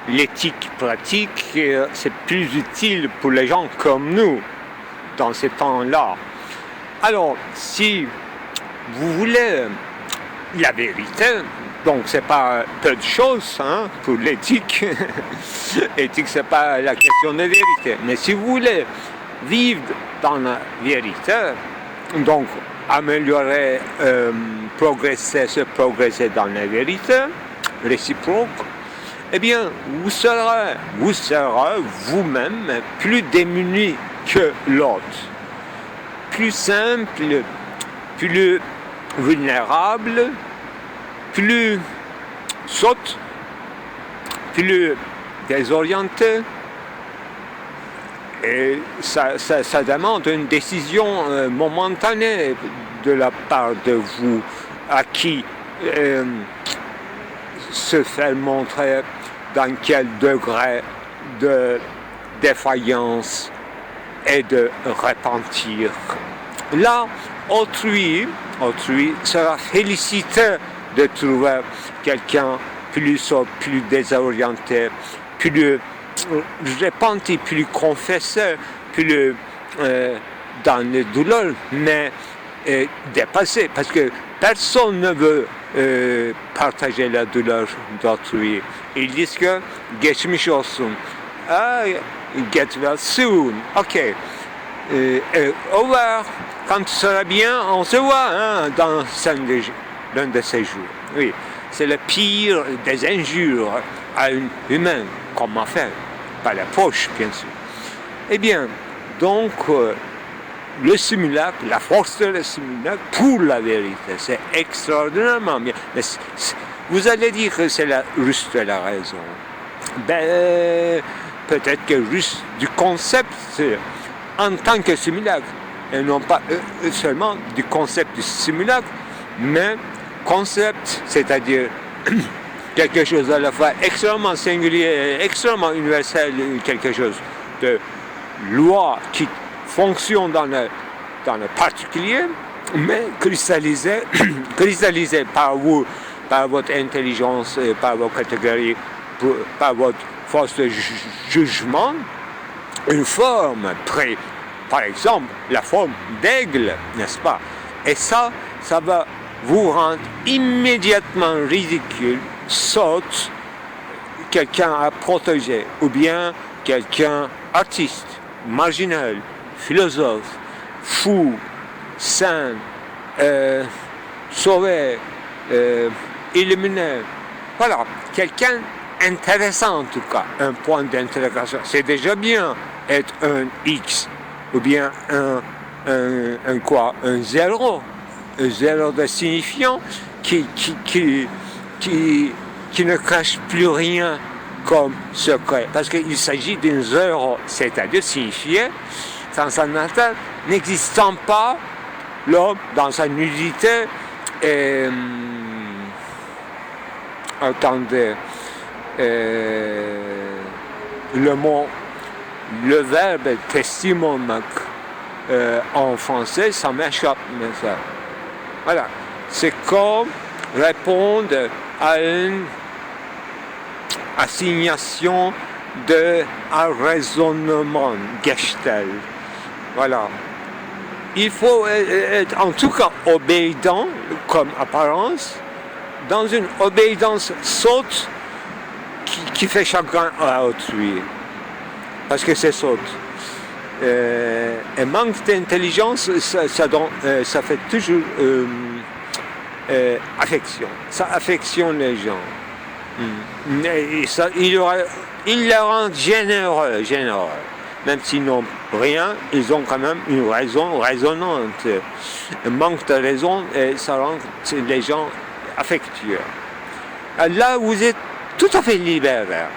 L'éthique pratique, c'est plus utile pour les gens comme nous, dans ces temps-là. Alors, si vous voulez la vérité, donc c'est pas peu de choses pour l'éthique. L'éthique, c'est pas la question de vérité. Mais si vous voulez vivre dans la vérité, donc améliorer, se progresser dans la vérité réciproque, eh bien, vous serez vous-même plus démuni que l'autre, plus simple, plus vulnérable, plus sotte, plus désorienté. Et ça demande une décision momentanée de la part de vous, à qui se faire montrer dans quel degré de défaillance et de repentir. Là, autrui sera félicité de trouver quelqu'un plus sot, plus désorienté, plus repenti, plus confesseur, plus dans les douleurs, mais dépassé, parce que personne ne veut partager la douleur d'autrui. Ils disent que geçmiş olsun. Get well soon. Ok. Au revoir. Quand tu seras bien, on se voit dans l'un de ces jours. Oui, c'est le pire des injures à un humain qu'on m'a fait. Pas la poche, bien sûr. Eh bien, donc, le simulacre, la force de le simulacre pour la vérité, c'est extraordinairement bien. Mais vous allez dire que c'est la russe de la raison. Ben, peut-être que russe du concept en tant que simulacre, et non pas seulement du concept du simulacre, mais concept, c'est-à-dire quelque chose à la fois extrêmement singulier, extrêmement universel, quelque chose de loi qui fonctionne dans le particulier, mais cristallisé par vous, par votre intelligence, par vos catégories, par votre force de jugement, une forme par exemple, la forme d'aigle, n'est-ce pas? Et ça va vous rendre immédiatement ridicule, sotte, quelqu'un à protéger, ou bien quelqu'un artiste, marginal, philosophe, fou, saint, sauvé, illuminé. Voilà, quelqu'un intéressant en tout cas, un point d'interrogation. C'est déjà bien être un X, ou bien un quoi? Un zéro de signifiant qui ne cache plus rien comme secret. Parce qu'il s'agit d'un zéro, c'est-à-dire signifié dans sa nature, n'existant pas l'homme dans sa nudité. Attendez, le verbe testimonique en français, ça m'échappe, mais ça. Voilà, c'est comme répondre à une assignation un raisonnement Gestalt. Voilà. Il faut être en tout cas obéissant comme apparence, dans une obéissance sotte qui fait chagrin à autrui. Parce que c'est sotte. Un manque d'intelligence, ça fait toujours affection. Ça affectionne les gens. Et ça, il les rend généreux. Même s'ils n'ont rien, ils ont quand même une raison raisonnante. Un manque de raison, ça rend les gens affectueux. Là, vous êtes tout à fait libérés.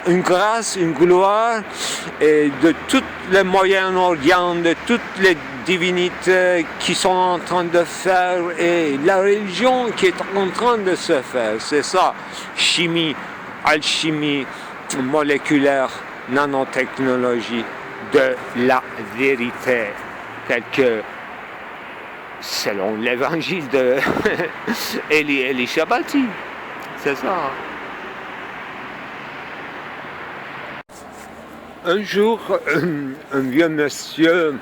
Une grâce, une gloire de tous les Moyen-Orient, de toutes les divinités qui sont en train de faire et la religion qui est en train de se faire. C'est ça, chimie, alchimie, moléculaire, nanotechnologie, de la vérité, telle que selon l'évangile de Élie Shabati. C'est ça. Un jour, un vieux monsieur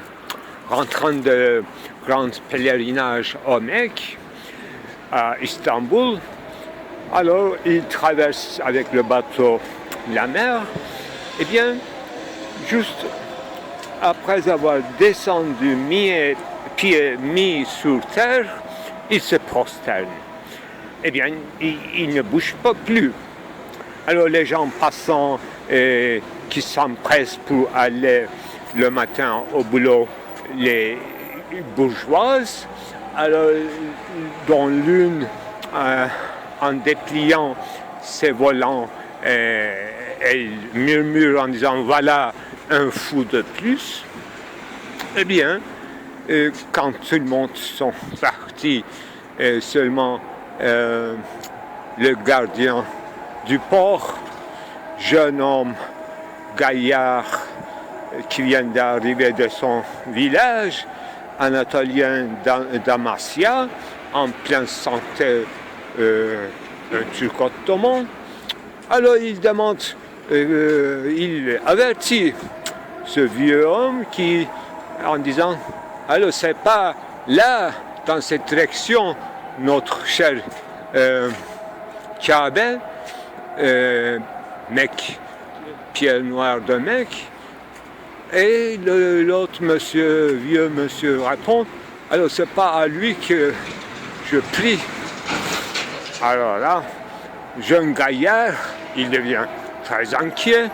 rentrant de grand pèlerinage au Mecque, à Istanbul, alors il traverse avec le bateau la mer, et bien, juste après avoir descendu pieds mis sur terre, il se prosterne. Eh bien, il ne bouge pas plus. Alors les gens passant qui s'empressent pour aller le matin au boulot, les bourgeoises, alors dont l'une, en dépliant ses volants, elle murmure en disant « voilà un fou de plus », eh bien, quand tout le monde sont partis, seulement le gardien du port, jeune homme gaillard qui vient d'arriver de son village, anatolien d'Amasya, en pleine santé un turc ottoman, Alors il demande, il avertit ce vieux homme en disant, alors c'est pas là, dans cette direction, notre cher Kabe, mec, pierre noire de mec. Et l'autre monsieur, vieux monsieur répond, alors c'est pas à lui que je prie. Alors là, jeune gaillard, il devient très inquiet,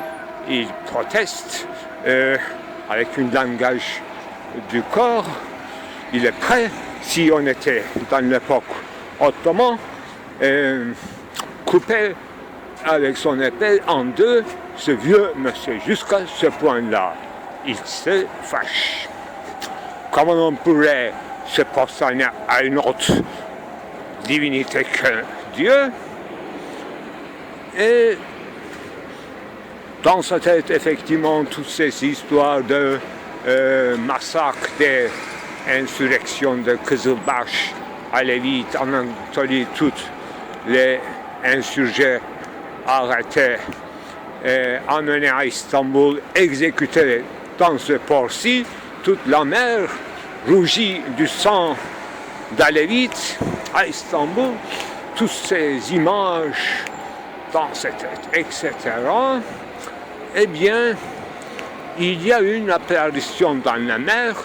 il proteste avec un langage du corps, il est prêt, si on était dans l'époque ottomane, couper avec son épée en deux ce vieux monsieur, jusqu'à ce point-là. Il se fâche. Comment on pourrait se prosterner à une autre divinité que Dieu? Et dans sa tête, effectivement, toutes ces histoires de massacres, d'insurrections de Kızılbaş, Alevites, en Anatolie, toutes les insurgés arrêtés, emmenés à Istanbul, exécutés dans ce port-ci, toute la mer rougit du sang d'Alevites à Istanbul, toutes ces images dans cette tête, etc. Eh bien, il y a une apparition dans la mer,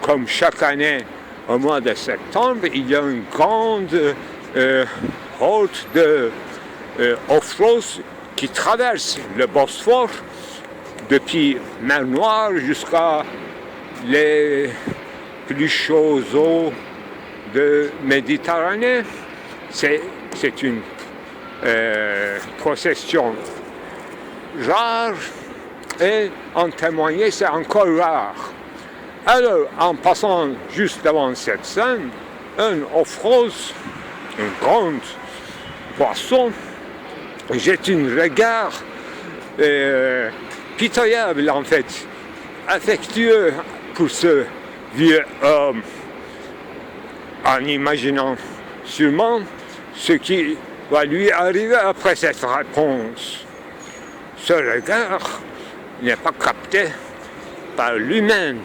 comme chaque année au mois de septembre, il y a une grande route de Ofros qui traverse le Bosphore depuis mer Noire jusqu'à les plus chaudes eaux de Méditerranée. C'est une procession rare et en témoigner c'est encore rare. Alors en passant juste devant cette scène, un Ofros, un grand poisson, jette un regard pitoyable en fait, affectueux pour ce vieux homme, en imaginant sûrement ce qui va lui arriver après cette réponse. Ce regard n'est pas capté par l'humain,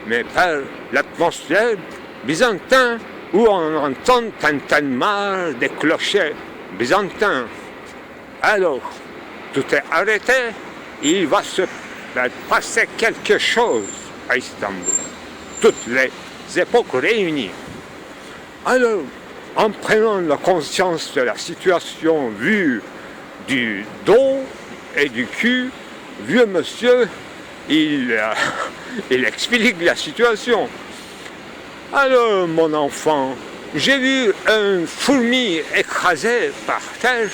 mais par l'atmosphère byzantine où on entend tintement des clochers byzantins. Alors, tout est arrêté, il va se passer quelque chose à Istanbul. Toutes les époques réunies. Alors, en prenant la conscience de la situation vue du dos et du cul, vieux monsieur, il explique la situation. Alors, mon enfant, j'ai vu une fourmi écrasée par terre.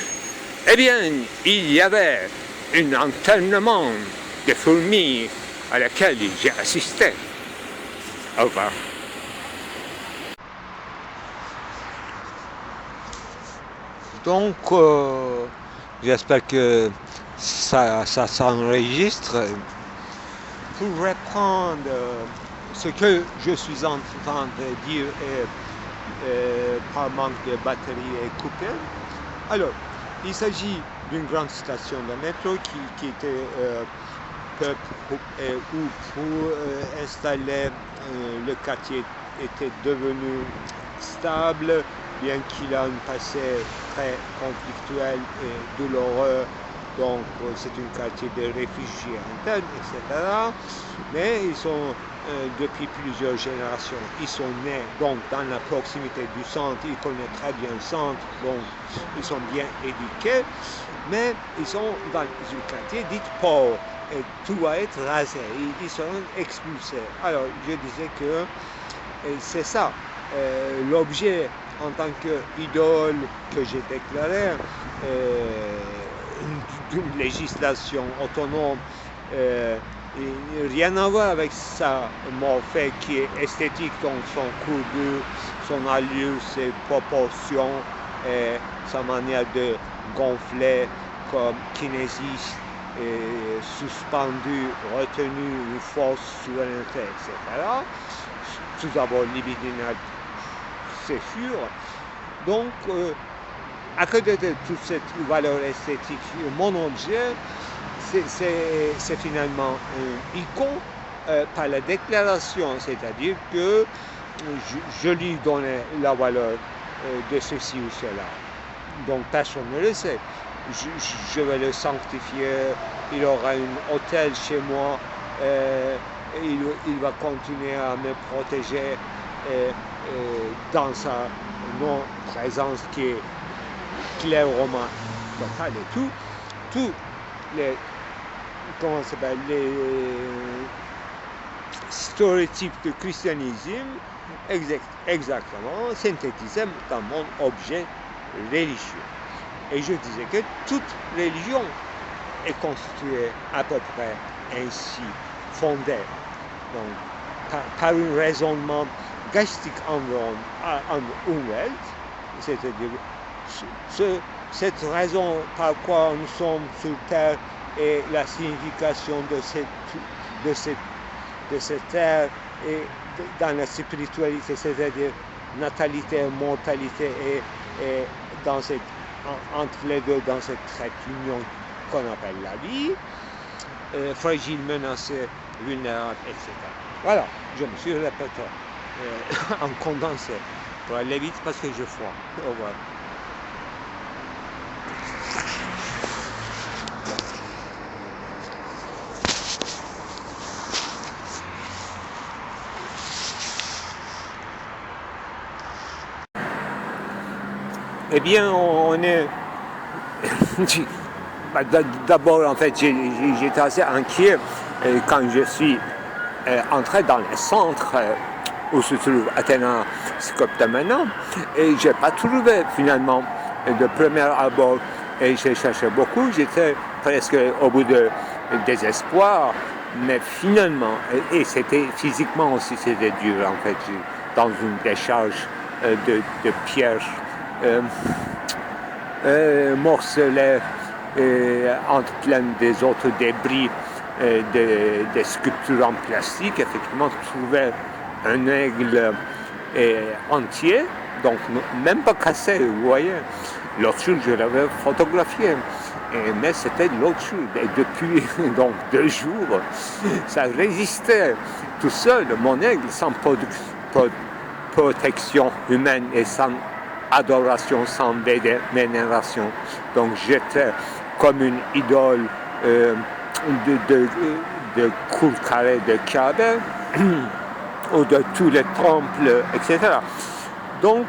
Eh bien, il y avait un enterrement de fourmis à laquelle j'ai assisté. Au revoir. Donc, j'espère que ça s'enregistre. Pour reprendre ce que je suis en train de dire par manque de batterie est coupé. Alors, il s'agit d'une grande station de métro qui était où pour installer le quartier était devenu stable, bien qu'il a un passé très conflictuel et douloureux. Donc c'est un quartier de réfugiés internes, etc. Mais ils sont depuis plusieurs générations, ils sont nés donc dans la proximité du centre, ils connaissent très bien le centre, donc ils sont bien éduqués, mais ils sont dans un quartier dit pauvre et tout va être rasé, ils seront expulsés. Alors je disais que c'est ça, l'objet en tant qu'idole que j'ai déclaré, d'une législation autonome, rien à voir avec sa morphée qui est esthétique, donc son courbure, son allure, ses proportions, et sa manière de gonfler comme kinésiste, suspendu, retenu, une force, souveraineté, etc. Tout d'abord libidinal, c'est sûr. Donc, à côté de toute cette valeur esthétique, mon objet, c'est finalement un icône par la déclaration, c'est-à-dire que je lui donne la valeur de ceci ou cela. Donc personne ne le sait. Je vais le sanctifier, il aura un hôtel chez moi, il va continuer à me protéger dans sa non-présence qui est clairement totale et tout les, comment ça s'appelle, les stéréotypes de christianisme exactement synthétisés dans mon objet religieux. Et je disais que toute religion est constituée à peu près ainsi, fondée. Donc, par un raisonnement geistig Umwelt, c'est-à-dire cette raison par quoi nous sommes sur Terre et la signification de cette terre et dans la spiritualité, c'est-à-dire natalité, mortalité et dans cette, entre les deux, dans cette traite union qu'on appelle la vie, fragile, menacée, vulnérable, etc. Voilà, je me suis répété en condensé pour aller vite parce que j'ai froid. Au revoir. Eh bien, on est... D'abord, en fait, j'étais assez inquiet quand je suis entré dans le centre où se trouve Athéna Skoptamena et je n'ai pas trouvé finalement de premier abord et j'ai cherché beaucoup, j'étais presque au bout de désespoir, mais finalement, et c'était physiquement aussi, c'était dur en fait, dans une décharge de pierres morcelées entre plein des autres débris des sculptures en plastique, effectivement, trouver un aigle entier, donc même pas cassé, vous voyez. L'autre jour, je l'avais photographié, mais c'était l'autre jour. Et depuis donc 2 jours, ça résistait tout seul, mon aigle, sans protection humaine et sans adoration, sans vénération. Donc j'étais comme une idole de cours carrés de Kaaba ou de tous les temples, etc. Donc,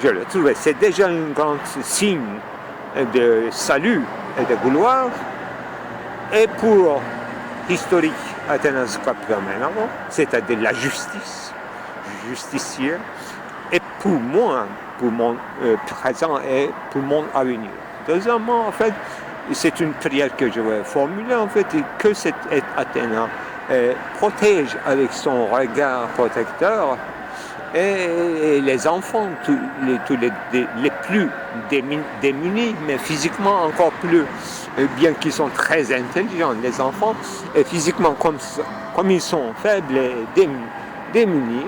je le trouvais, c'est déjà un grand signe de salut et de gloire. Et pour historique Athéna Skoptamena, c'est-à-dire la justice, justicier, et pour moi, pour mon présent et pour mon avenir. Deuxièmement, en fait, c'est une prière que je vais formuler, en fait, que cette Athéna protège avec son regard protecteur et les enfants, tous les plus démunis, mais physiquement encore plus, bien qu'ils sont très intelligents, les enfants, et physiquement comme ils sont faibles et démunis,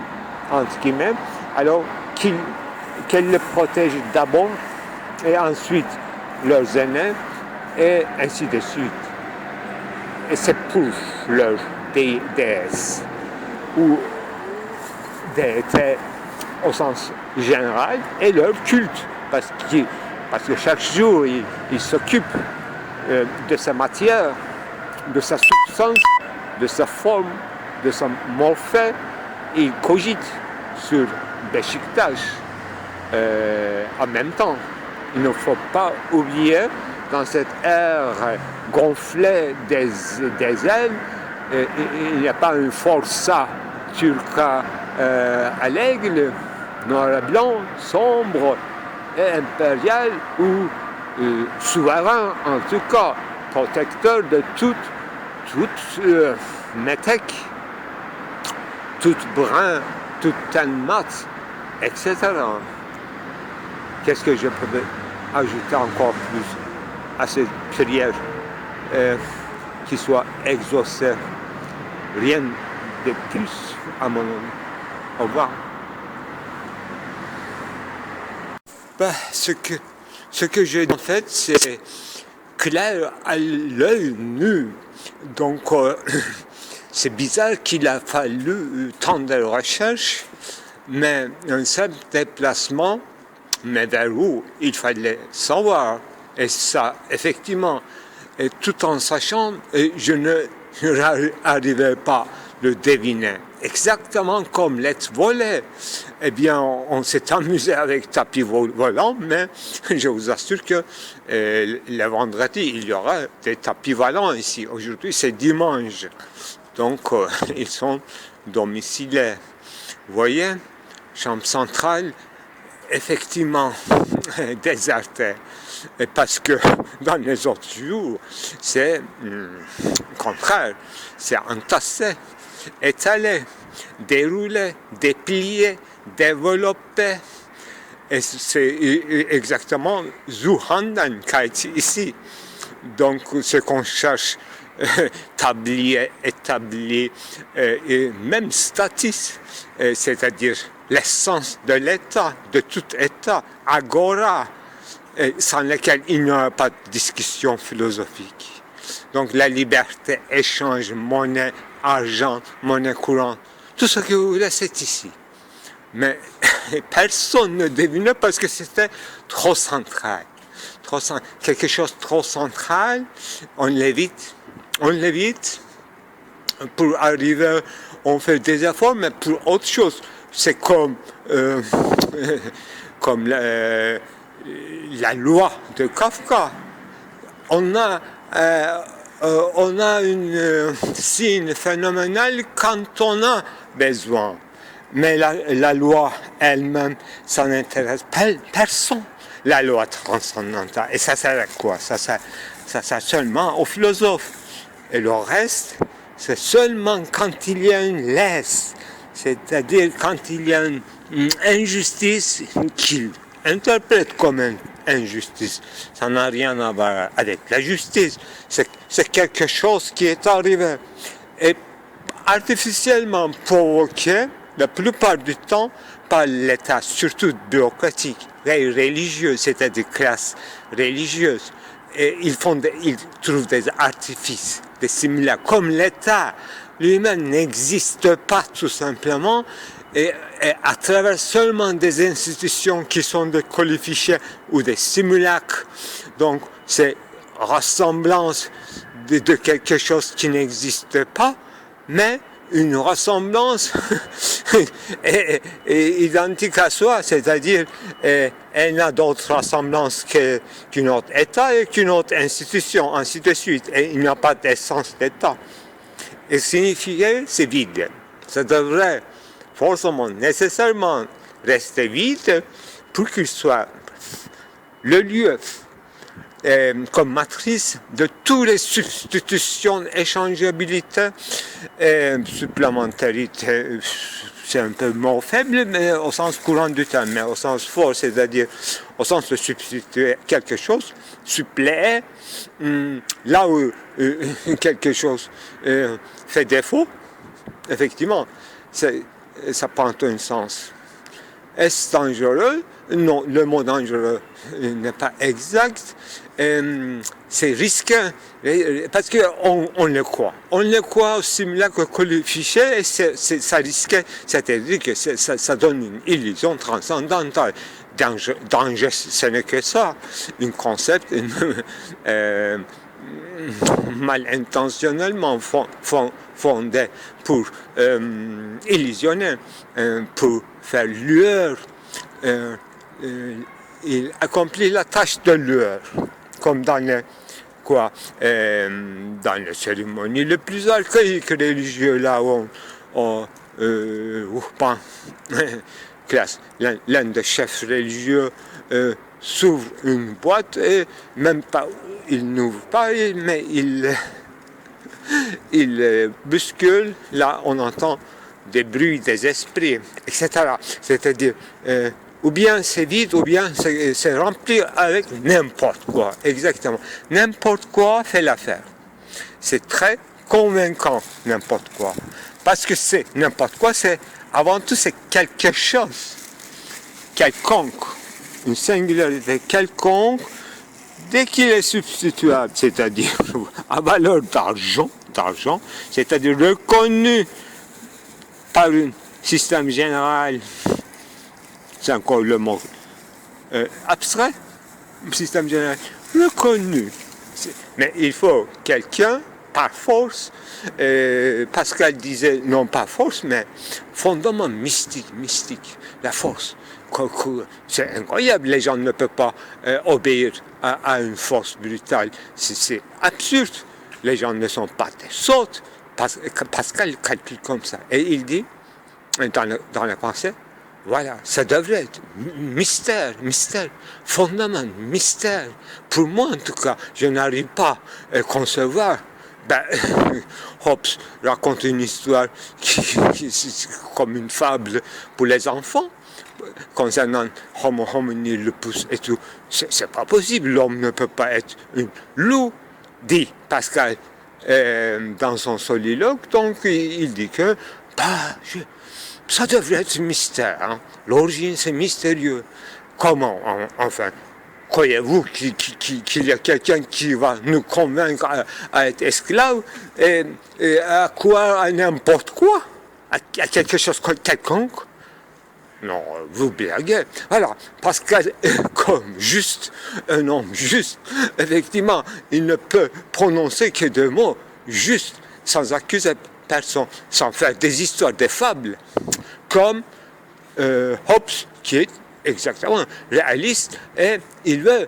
entre guillemets, alors qu'elle les protège d'abord et ensuite leurs aînés et ainsi de suite. Et c'est pour leur déesse ou déité au sens général et leur culte parce que chaque jour ils s'occupent de sa matière, de sa substance, de sa forme, de sa morphée. Ils cogitent sur Beşiktaş en même temps. Il ne faut pas oublier dans cette ère gonflée des ailes, il n'y a pas une força turca à l'aigle, noir et blanc, sombre et impérial ou souverain, en tout cas, protecteur de toute métèque, toute brun, toute teinte mat, etc. Qu'est-ce que je peux ajouter encore plus à cette prière qui soit exaucée? Rien de plus à mon avis. Au revoir. Ce que Ce que je dis en fait, c'est clair à l'œil nu. Donc, c'est bizarre qu'il a fallu tant de recherches, mais un simple déplacement, mais vers où il fallait savoir. Et ça, effectivement, et tout en sachant, je n'arrivais pas à le deviner. Exactement comme l'être volé. Eh bien, on s'est amusé avec tapis volant, mais je vous assure que le vendredi, il y aura des tapis volants ici. Aujourd'hui, c'est dimanche. Donc, ils sont domiciliés. Vous voyez, chambre centrale, effectivement, désertée. Et parce que dans les autres jours, c'est le contraire. C'est entassé, étalé, déroulé, déplié, développé. Et c'est exactement Zuhandan Kaiti ici. Donc, ce qu'on cherche, tablier, établi, et même statis, c'est-à-dire l'essence de l'État, de tout État, agora, sans lequel il n'y aura pas de discussion philosophique. Donc la liberté, échange, monnaie, argent, monnaie courante, tout ce que vous voulez, c'est ici. Mais personne ne devinait parce que c'était trop central. Quelque chose de trop central, on l'évite. Pour arriver, on fait des efforts, mais pour autre chose. C'est comme la loi de Kafka. On a une signe phénoménal quand on a besoin. Mais la loi elle-même, ça n'intéresse personne, la loi transcendantale. Et ça sert à quoi? Ça sert seulement aux philosophes. Et le reste, c'est seulement quand il y a une laisse, c'est-à-dire quand il y a une injustice qu'il interprète comme une injustice. Ça n'a rien à voir avec la justice. C'est quelque chose qui est arrivé et artificiellement provoqué la plupart du temps par l'État, surtout bureaucratique, religieux, c'est-à-dire classe religieuse. Et ils trouvent des artifices, des similacres. Comme l'État lui-même n'existe pas tout simplement, et à travers seulement des institutions qui sont des colifichets ou des simulacres, donc c'est ressemblance de quelque chose qui n'existe pas, mais une ressemblance est identique à soi, c'est-à-dire elle n'a d'autre ressemblance qu'un autre État et qu'une autre institution, ainsi de suite. Et il n'y a pas d'essence d'État. Et signifier, c'est vide. Ça devrait forcément, nécessairement rester vide pour qu'il soit le lieu comme matrice de toutes les substitutions, échangeabilité, supplémentarité, c'est un peu mot faible, mais au sens courant du terme, mais au sens fort, c'est-à-dire au sens de substituer quelque chose, suppléer, là où quelque chose fait défaut, effectivement, ça prend un sens. Est-ce dangereux? Non, le mot dangereux n'est pas exact. C'est risqué parce qu'on le croit. On le croit au simulacre colifiché et ça risqué, c'est-à-dire que ça donne une illusion transcendantale. Danger, ce n'est que ça, un concept mal intentionnellement fondé pour illusionner, pour faire lueur. Il accomplit la tâche de lueur, comme dans les cérémonies les plus archaïques religieux, là où l'un des chefs religieux s'ouvre une boîte et même pas, il n'ouvre pas, mais il bouscule, là on entend des bruits des esprits, etc. C'est-à-dire ou bien c'est vide, ou bien c'est rempli avec n'importe quoi. Exactement. N'importe quoi fait l'affaire. C'est très convaincant, n'importe quoi. Parce que c'est n'importe quoi, avant tout, c'est quelque chose, quelconque. une singularité quelconque dès qu'il est substituable, c'est-à-dire à valeur d'argent, c'est-à-dire reconnu par un système général, c'est encore le mot abstrait, système général, reconnu. Mais il faut quelqu'un, par force, Pascal disait, non pas force, mais fondement mystique, la force. C'est incroyable, les gens ne peuvent pas obéir à une force brutale. C'est absurde. Les gens ne sont pas des sottes. Pascal calcule comme ça. Et il dit, dans la pensée, voilà, ça devrait être mystère, fondament, mystère. Pour moi, en tout cas, je n'arrive pas à concevoir. Hobbes raconte une histoire comme une fable pour les enfants, concernant Homo homini lupus et tout. C'est pas possible, l'homme ne peut pas être un loup, dit Pascal dans son soliloque. Donc il dit que ça devrait être mystère. Hein. L'origine, c'est mystérieux. Comment, enfin, croyez-vous qu'il y a quelqu'un qui va nous convaincre à être esclaves et à croire à n'importe quoi, à quelque chose quelconque? Non, vous blaguez. Alors, Pascal est comme juste, un homme juste. Effectivement, il ne peut prononcer que deux mots justes, sans accuser personne, sans faire des histoires, des fables, comme Hobbes, qui est exactement réaliste, et il veut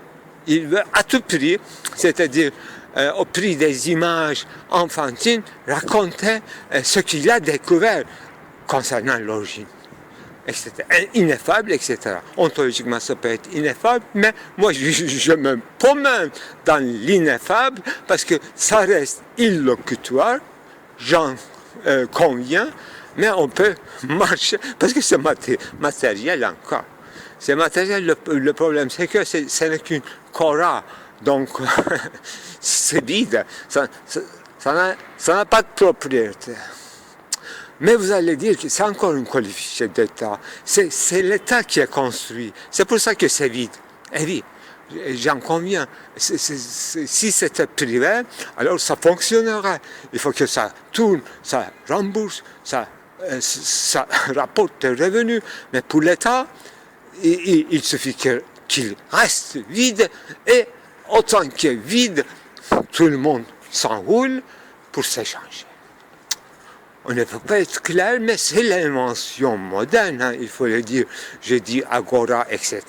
à tout prix, c'est-à-dire au prix des images enfantines, raconter ce qu'il a découvert concernant l'origine, etc. Ineffable, etc. Ontologiquement, ça peut être ineffable, mais moi, je me promène dans l'ineffable parce que ça reste illocutoire, j'en conviens, mais on peut marcher, parce que c'est matériel encore. C'est matériel, le problème, c'est que ce n'est qu'une cora, donc c'est vide, ça n'a pas de propriété. Mais vous allez dire que c'est encore une qualification d'État, c'est l'État qui est construit, c'est pour ça que c'est vide. Et oui, j'en conviens, si c'était privé, alors ça fonctionnerait, il faut que ça tourne, ça rembourse, ça rapporte des revenus, mais pour l'État, il suffit qu'il reste vide, et autant qu'il est vide, tout le monde s'enroule pour s'échanger. On ne peut pas être clair, mais c'est l'invention moderne, hein, il faut le dire. Je dis agora, etc.,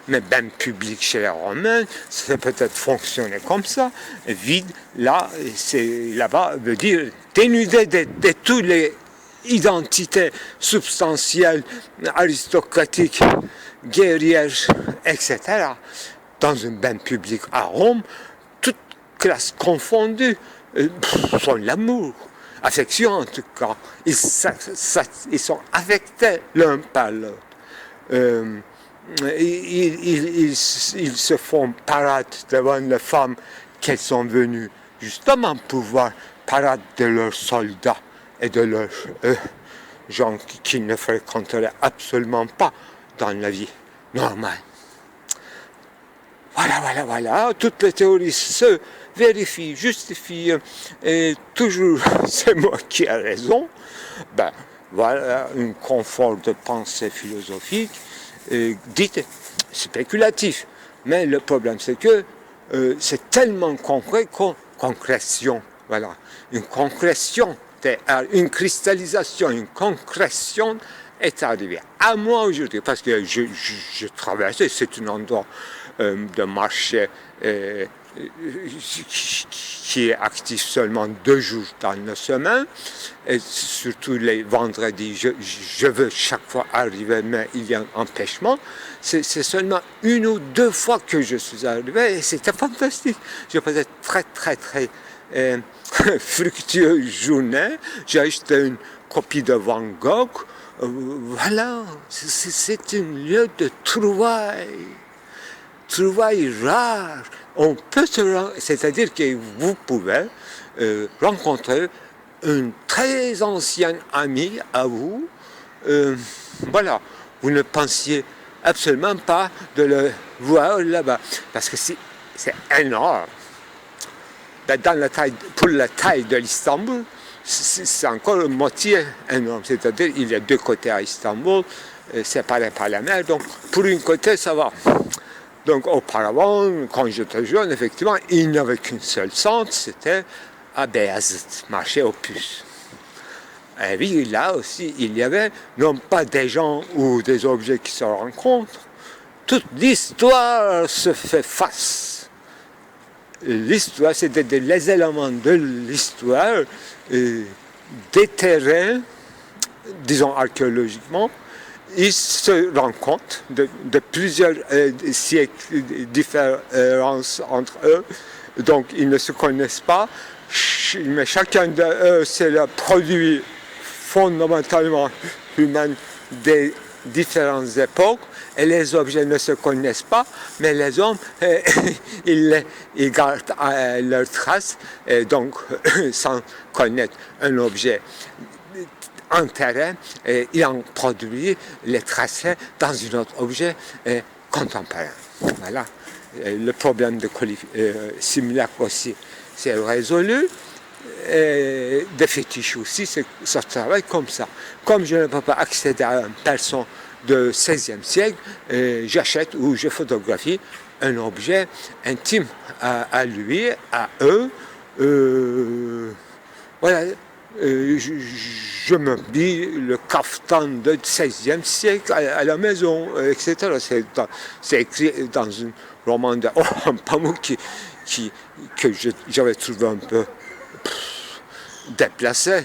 mais ben public chez les Romains, ça peut peut-être fonctionner comme ça. Vide, là-bas, veut dire dénudé de toutes les identités substantielles, aristocratiques, guerrières, etc. Dans un bain public à Rome, toute classe confondue, sont l'amour, affection en tout cas. Ils sont affectés l'un par l'autre. Ils se font parade devant les femmes qu'elles sont venues justement pour voir parade de leurs soldats et de leurs gens qu'ils ne fréquenteraient absolument pas dans la vie normale. Voilà, toutes les théories se vérifient, justifient, et toujours c'est moi qui ai raison. Voilà un confort de pensée philosophique, dite spéculatif. Mais le problème, c'est que c'est tellement concret concrétion, voilà, une concrétion, une cristallisation, une concrétion est arrivée à moi aujourd'hui, parce que je traversais, c'est un endroit de marché qui est actif seulement 2 jours dans la semaine, et surtout les vendredis, je veux chaque fois arriver, mais il y a un empêchement. C'est seulement 1 ou 2 fois que je suis arrivé, et c'était fantastique. Je faisais très fructueuse journée. J'ai acheté une copie de Van Gogh. Voilà, c'est un lieu de trouvailles rares. On peut c'est-à-dire que vous pouvez rencontrer un très ancien ami à vous. Voilà, vous ne pensiez absolument pas de le voir là-bas, parce que c'est énorme. Pour la taille de l'Istanbul, c'est encore moitié énorme. C'est-à-dire il y a deux côtés à Istanbul, séparés par la mer, donc pour une côté, ça va. Donc auparavant, quand j'étais jeune, effectivement, il n'y avait qu'une seule centre, c'était à Beyazıt, marché aux puces. Et oui, là aussi, il y avait non pas des gens ou des objets qui se rencontrent, toute l'histoire se fait face. L'histoire, c'était les éléments de l'histoire, des terrains, disons archéologiquement, ils se rencontrent de plusieurs siècles de différence entre eux, donc ils ne se connaissent pas, mais chacun d'eux c'est le produit fondamentalement humain des différentes époques, et les objets ne se connaissent pas, mais les hommes, ils gardent leurs traces, et donc sans connaître un objet en terrain, et il en produit les tracés dans un autre objet contemporain. Voilà. Le problème de simulacre aussi, c'est résolu. Et des fétiches aussi, ça travaille comme ça. Comme je ne peux pas accéder à une personne du XVIe siècle, j'achète ou je photographie un objet intime à lui, à eux. Voilà. Je me dis le caftan du XVIe siècle à la maison, etc. C'est écrit dans un roman de Orhan Pamuk que j'avais trouvé un peu déplacé,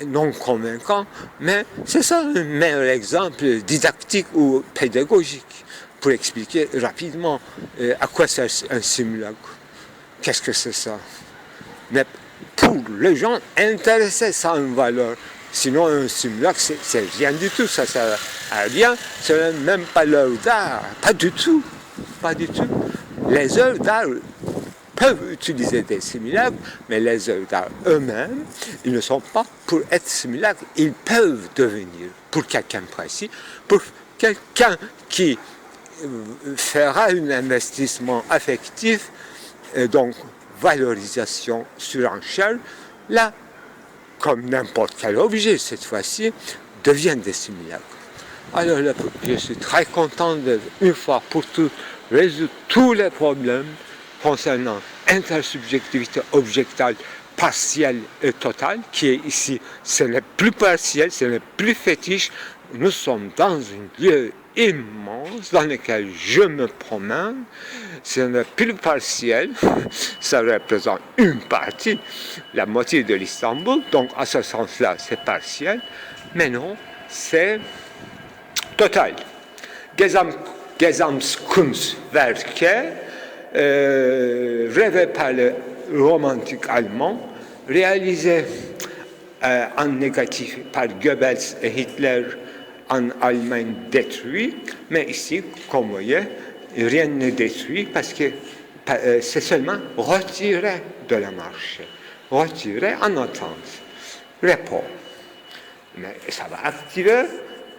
non convaincant, mais c'est ça le meilleur exemple didactique ou pédagogique pour expliquer rapidement à quoi sert un simulacre. Qu'est-ce que c'est ça? Mais pour les gens intéressés, ça a une valeur. Sinon, un simulacre, c'est rien du tout, ça sert à rien, c'est même pas l'œuvre d'art, pas du tout, pas du tout. Les œuvres d'art peuvent utiliser des simulacres, mais les œuvres d'art eux-mêmes, ils ne sont pas pour être simulacres, ils peuvent devenir, pour quelqu'un précis, pour quelqu'un qui fera un investissement affectif, et donc valorisation surenchère, là, comme n'importe quel objet, cette fois-ci, deviennent des simulacres. Alors là, je suis très content de, une fois pour toutes, résoudre tous les problèmes concernant intersubjectivité objectale partielle et totale, qui est ici, ce n'est plus partiel, ce n'est plus fétiche, nous sommes dans un lieu immense dans lequel je me promène, ce n'est plus partiel, ça représente une partie, la moitié de l'Istanbul, donc à ce sens-là c'est partiel, mais non, c'est total. Gesamtkunstwerke, rêvé par le romantique allemand, réalisé en négatif par Goebbels et Hitler en Allemagne détruit, mais ici, comme vous voyez, rien n'est détruit parce que c'est seulement retiré de la marché, retiré en attente, repos. Mais ça va activer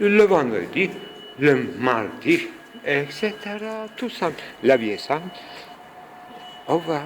le vendredi, le mardi, etc. Tout ça. La vie est simple. Au revoir.